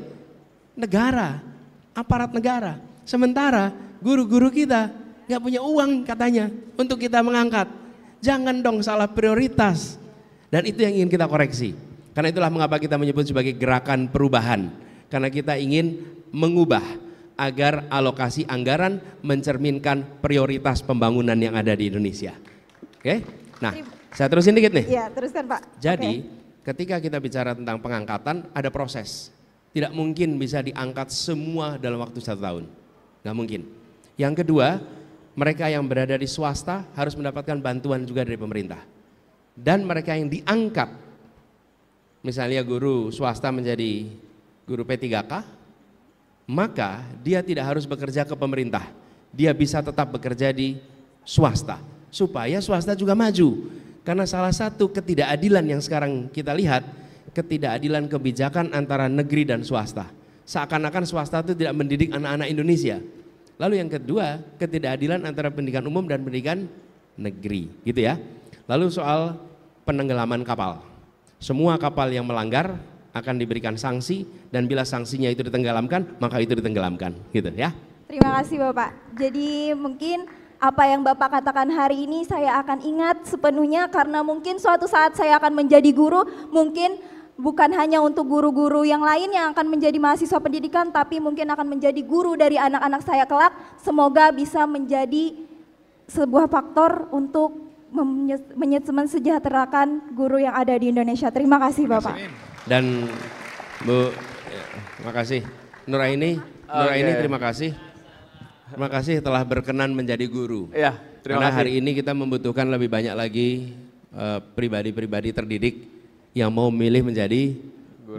negara, aparat negara. Sementara guru-guru kita nggak punya uang katanya untuk kita mengangkat. Jangan dong salah prioritas. Dan itu yang ingin kita koreksi. Karena itulah mengapa kita menyebut sebagai gerakan perubahan. Karena kita ingin mengubah agar alokasi anggaran mencerminkan prioritas pembangunan yang ada di Indonesia. Oke? Nah, saya terusin dikit nih. Iya, teruskan Pak. Jadi, ketika kita bicara tentang pengangkatan, ada proses. Tidak mungkin bisa diangkat semua dalam waktu 1 tahun. Nggak mungkin. Yang kedua, mereka yang berada di swasta harus mendapatkan bantuan juga dari pemerintah. Dan mereka yang diangkat, misalnya guru swasta menjadi guru P3K, maka dia tidak harus bekerja ke pemerintah. Dia bisa tetap bekerja di swasta, supaya swasta juga maju. Karena salah satu ketidakadilan yang sekarang kita lihat, ketidakadilan kebijakan antara negeri dan swasta. Seakan-akan swasta itu tidak mendidik anak-anak Indonesia. Lalu yang kedua, ketidakadilan antara pendidikan umum dan pendidikan negeri, gitu ya. Lalu soal penenggelaman kapal. Semua kapal yang melanggar akan diberikan sanksi, dan bila sanksinya itu ditenggelamkan, maka itu ditenggelamkan, gitu ya. Terima kasih Bapak. Jadi mungkin apa yang Bapak katakan hari ini saya akan ingat sepenuhnya, karena mungkin suatu saat saya akan menjadi guru, mungkin bukan hanya untuk guru-guru yang lain yang akan menjadi mahasiswa pendidikan, tapi mungkin akan menjadi guru dari anak-anak saya kelak. Semoga bisa menjadi sebuah faktor untuk mensejahterakan guru yang ada di Indonesia. Terima kasih Bapak. Dan Bu, terima kasih. Nuraini, terima kasih. Terima kasih telah berkenan menjadi guru. Iya, terima Karena kasih. hari ini kita membutuhkan lebih banyak lagi pribadi-pribadi terdidik yang mau milih menjadi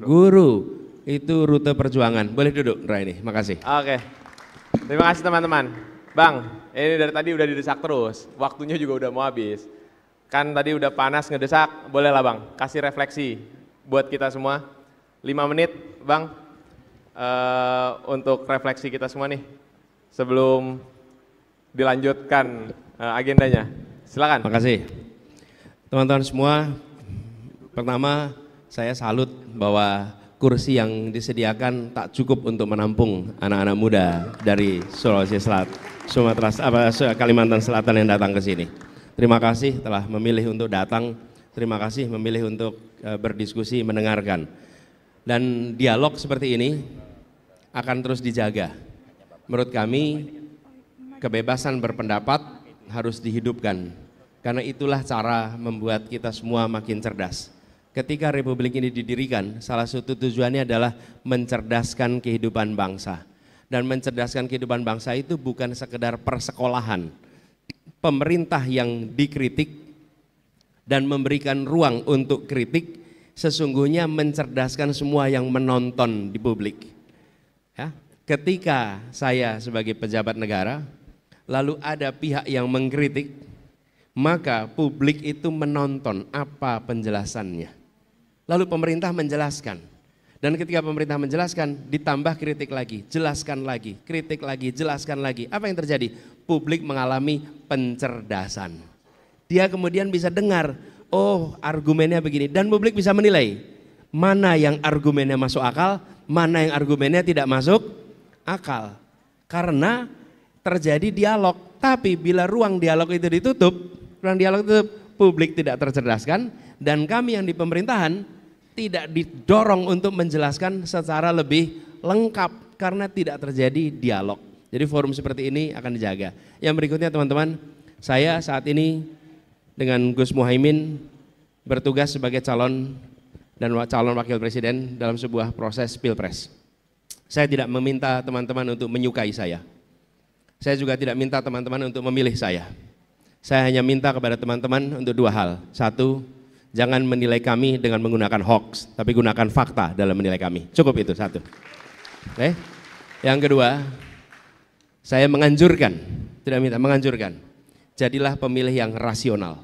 guru. Itu rute perjuangan. Boleh duduk, Nuraini. Makasih. Oke. Terima kasih teman-teman. Bang, ini dari tadi udah didesak terus. Waktunya juga udah mau habis. Kan tadi udah panas ngedesak, bolehlah Bang, kasih refleksi buat kita semua. 5 menit, Bang, untuk refleksi kita semua nih. Sebelum dilanjutkan agendanya. Silakan. Makasih. Teman-teman semua, pertama saya salut bahwa kursi yang disediakan tak cukup untuk menampung anak-anak muda dari Sulawesi Selatan, Kalimantan Selatan yang datang ke sini. Terima kasih telah memilih untuk datang, terima kasih memilih untuk berdiskusi, mendengarkan. Dan dialog seperti ini akan terus dijaga. Menurut kami, kebebasan berpendapat harus dihidupkan, karena itulah cara membuat kita semua makin cerdas. Ketika Republik ini didirikan, salah satu tujuannya adalah mencerdaskan kehidupan bangsa. Dan mencerdaskan kehidupan bangsa itu bukan sekedar persekolahan. Pemerintah yang dikritik dan memberikan ruang untuk kritik sesungguhnya mencerdaskan semua yang menonton di publik. Ya, ketika saya sebagai pejabat negara, lalu ada pihak yang mengkritik, maka publik itu menonton apa penjelasannya. Lalu pemerintah menjelaskan, dan ketika pemerintah menjelaskan ditambah kritik lagi, jelaskan lagi, kritik lagi, jelaskan lagi. Apa yang terjadi? Publik mengalami pencerdasan. Dia kemudian bisa dengar, oh argumennya begini, dan publik bisa menilai mana yang argumennya masuk akal, mana yang argumennya tidak masuk akal. Karena terjadi dialog, tapi bila ruang dialog itu ditutup, publik tidak tercerdaskan, dan kami yang di pemerintahan tidak didorong untuk menjelaskan secara lebih lengkap karena tidak terjadi dialog. Jadi forum seperti ini akan dijaga. Yang berikutnya teman-teman, saya saat ini dengan Gus Muhaimin bertugas sebagai calon wakil presiden dalam sebuah proses pilpres. Saya tidak meminta teman-teman untuk menyukai saya. Saya juga tidak minta teman-teman untuk memilih saya. Saya hanya minta kepada teman-teman untuk 2 hal. 1, jangan menilai kami dengan menggunakan hoax, tapi gunakan fakta dalam menilai kami. Cukup itu 1. Oke. Yang kedua, saya menganjurkan tidak minta, menganjurkan. Jadilah pemilih yang rasional.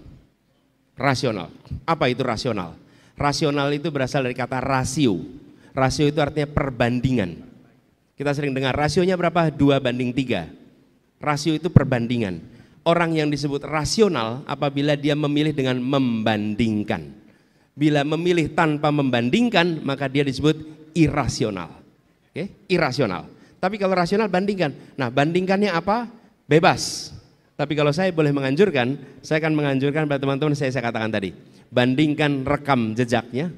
Rasional. Apa itu rasional? Rasional itu berasal dari kata rasio. Rasio itu artinya perbandingan. Kita sering dengar rasionya berapa? 2:3. Rasio itu perbandingan. Orang yang disebut rasional apabila dia memilih dengan membandingkan. Bila memilih tanpa membandingkan, maka dia disebut irasional. Oke? Irasional. Tapi kalau rasional bandingkan. Nah, bandingkannya apa? Bebas. Tapi kalau saya boleh menganjurkan, saya akan menganjurkan pada teman-teman saya katakan tadi. Bandingkan rekam jejaknya,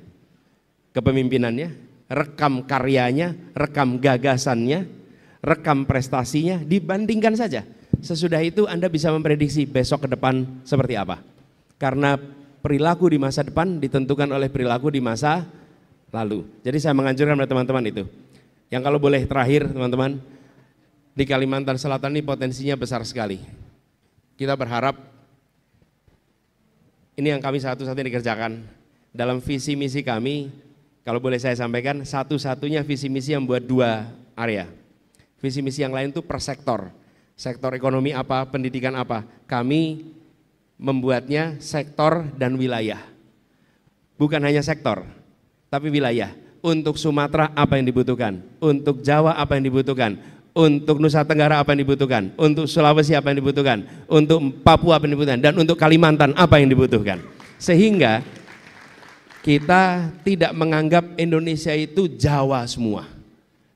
kepemimpinannya, rekam karyanya, rekam gagasannya, rekam prestasinya, dibandingkan saja. Sesudah itu Anda bisa memprediksi besok ke depan seperti apa. Karena perilaku di masa depan ditentukan oleh perilaku di masa lalu. Jadi saya menganjurkan pada teman-teman itu. Yang kalau boleh terakhir teman-teman, di Kalimantan Selatan ini potensinya besar sekali. Kita berharap ini yang kami satu-satunya dikerjakan. Dalam visi misi kami, kalau boleh saya sampaikan, satu-satunya visi misi yang buat 2 area. Visi misi yang lain itu per sektor. Sektor ekonomi apa, pendidikan apa. Kami membuatnya sektor dan wilayah. Bukan hanya sektor, tapi wilayah. Untuk Sumatera apa yang dibutuhkan, untuk Jawa apa yang dibutuhkan, untuk Nusa Tenggara apa yang dibutuhkan, untuk Sulawesi apa yang dibutuhkan, untuk Papua apa yang dibutuhkan, dan untuk Kalimantan apa yang dibutuhkan. Sehingga kita tidak menganggap Indonesia itu Jawa semua,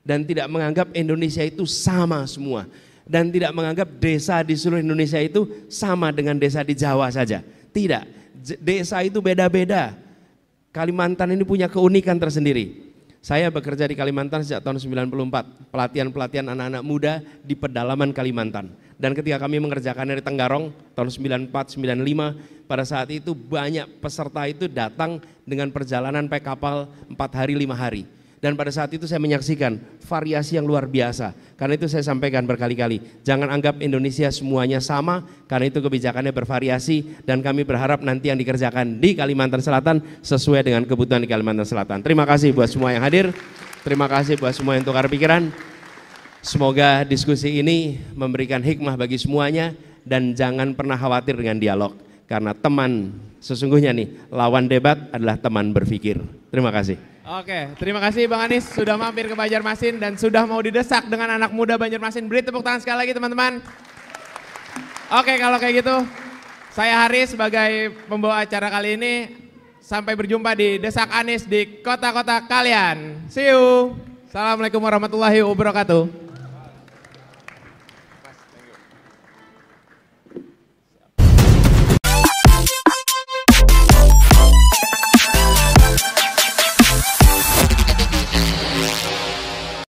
dan tidak menganggap Indonesia itu sama semua, dan tidak menganggap desa di seluruh Indonesia itu sama dengan desa di Jawa saja. Tidak, desa itu beda-beda. Kalimantan ini punya keunikan tersendiri. Saya bekerja di Kalimantan sejak tahun 94, pelatihan-pelatihan anak-anak muda di pedalaman Kalimantan. Dan ketika kami mengerjakannya di Tenggarong tahun 94-95, pada saat itu banyak peserta itu datang dengan perjalanan pakai kapal 4 hari 5 hari. Dan pada saat itu saya menyaksikan variasi yang luar biasa. Karena itu saya sampaikan berkali-kali, jangan anggap Indonesia semuanya sama, karena itu kebijakannya bervariasi dan kami berharap nanti yang dikerjakan di Kalimantan Selatan sesuai dengan kebutuhan di Kalimantan Selatan. Terima kasih buat semua yang hadir, terima kasih buat semua yang tukar pikiran. Semoga diskusi ini memberikan hikmah bagi semuanya dan jangan pernah khawatir dengan dialog. Karena teman sesungguhnya nih, lawan debat adalah teman berpikir. Terima kasih. Oke, terima kasih Bang Anies sudah mampir ke Banjarmasin dan sudah mau didesak dengan anak muda Banjarmasin. Beri tepuk tangan sekali lagi teman-teman. Oke, kalau kayak gitu, saya Haris sebagai pembawa acara kali ini. Sampai berjumpa di Desak Anies di kota-kota kalian. See you. Assalamualaikum warahmatullahi wabarakatuh.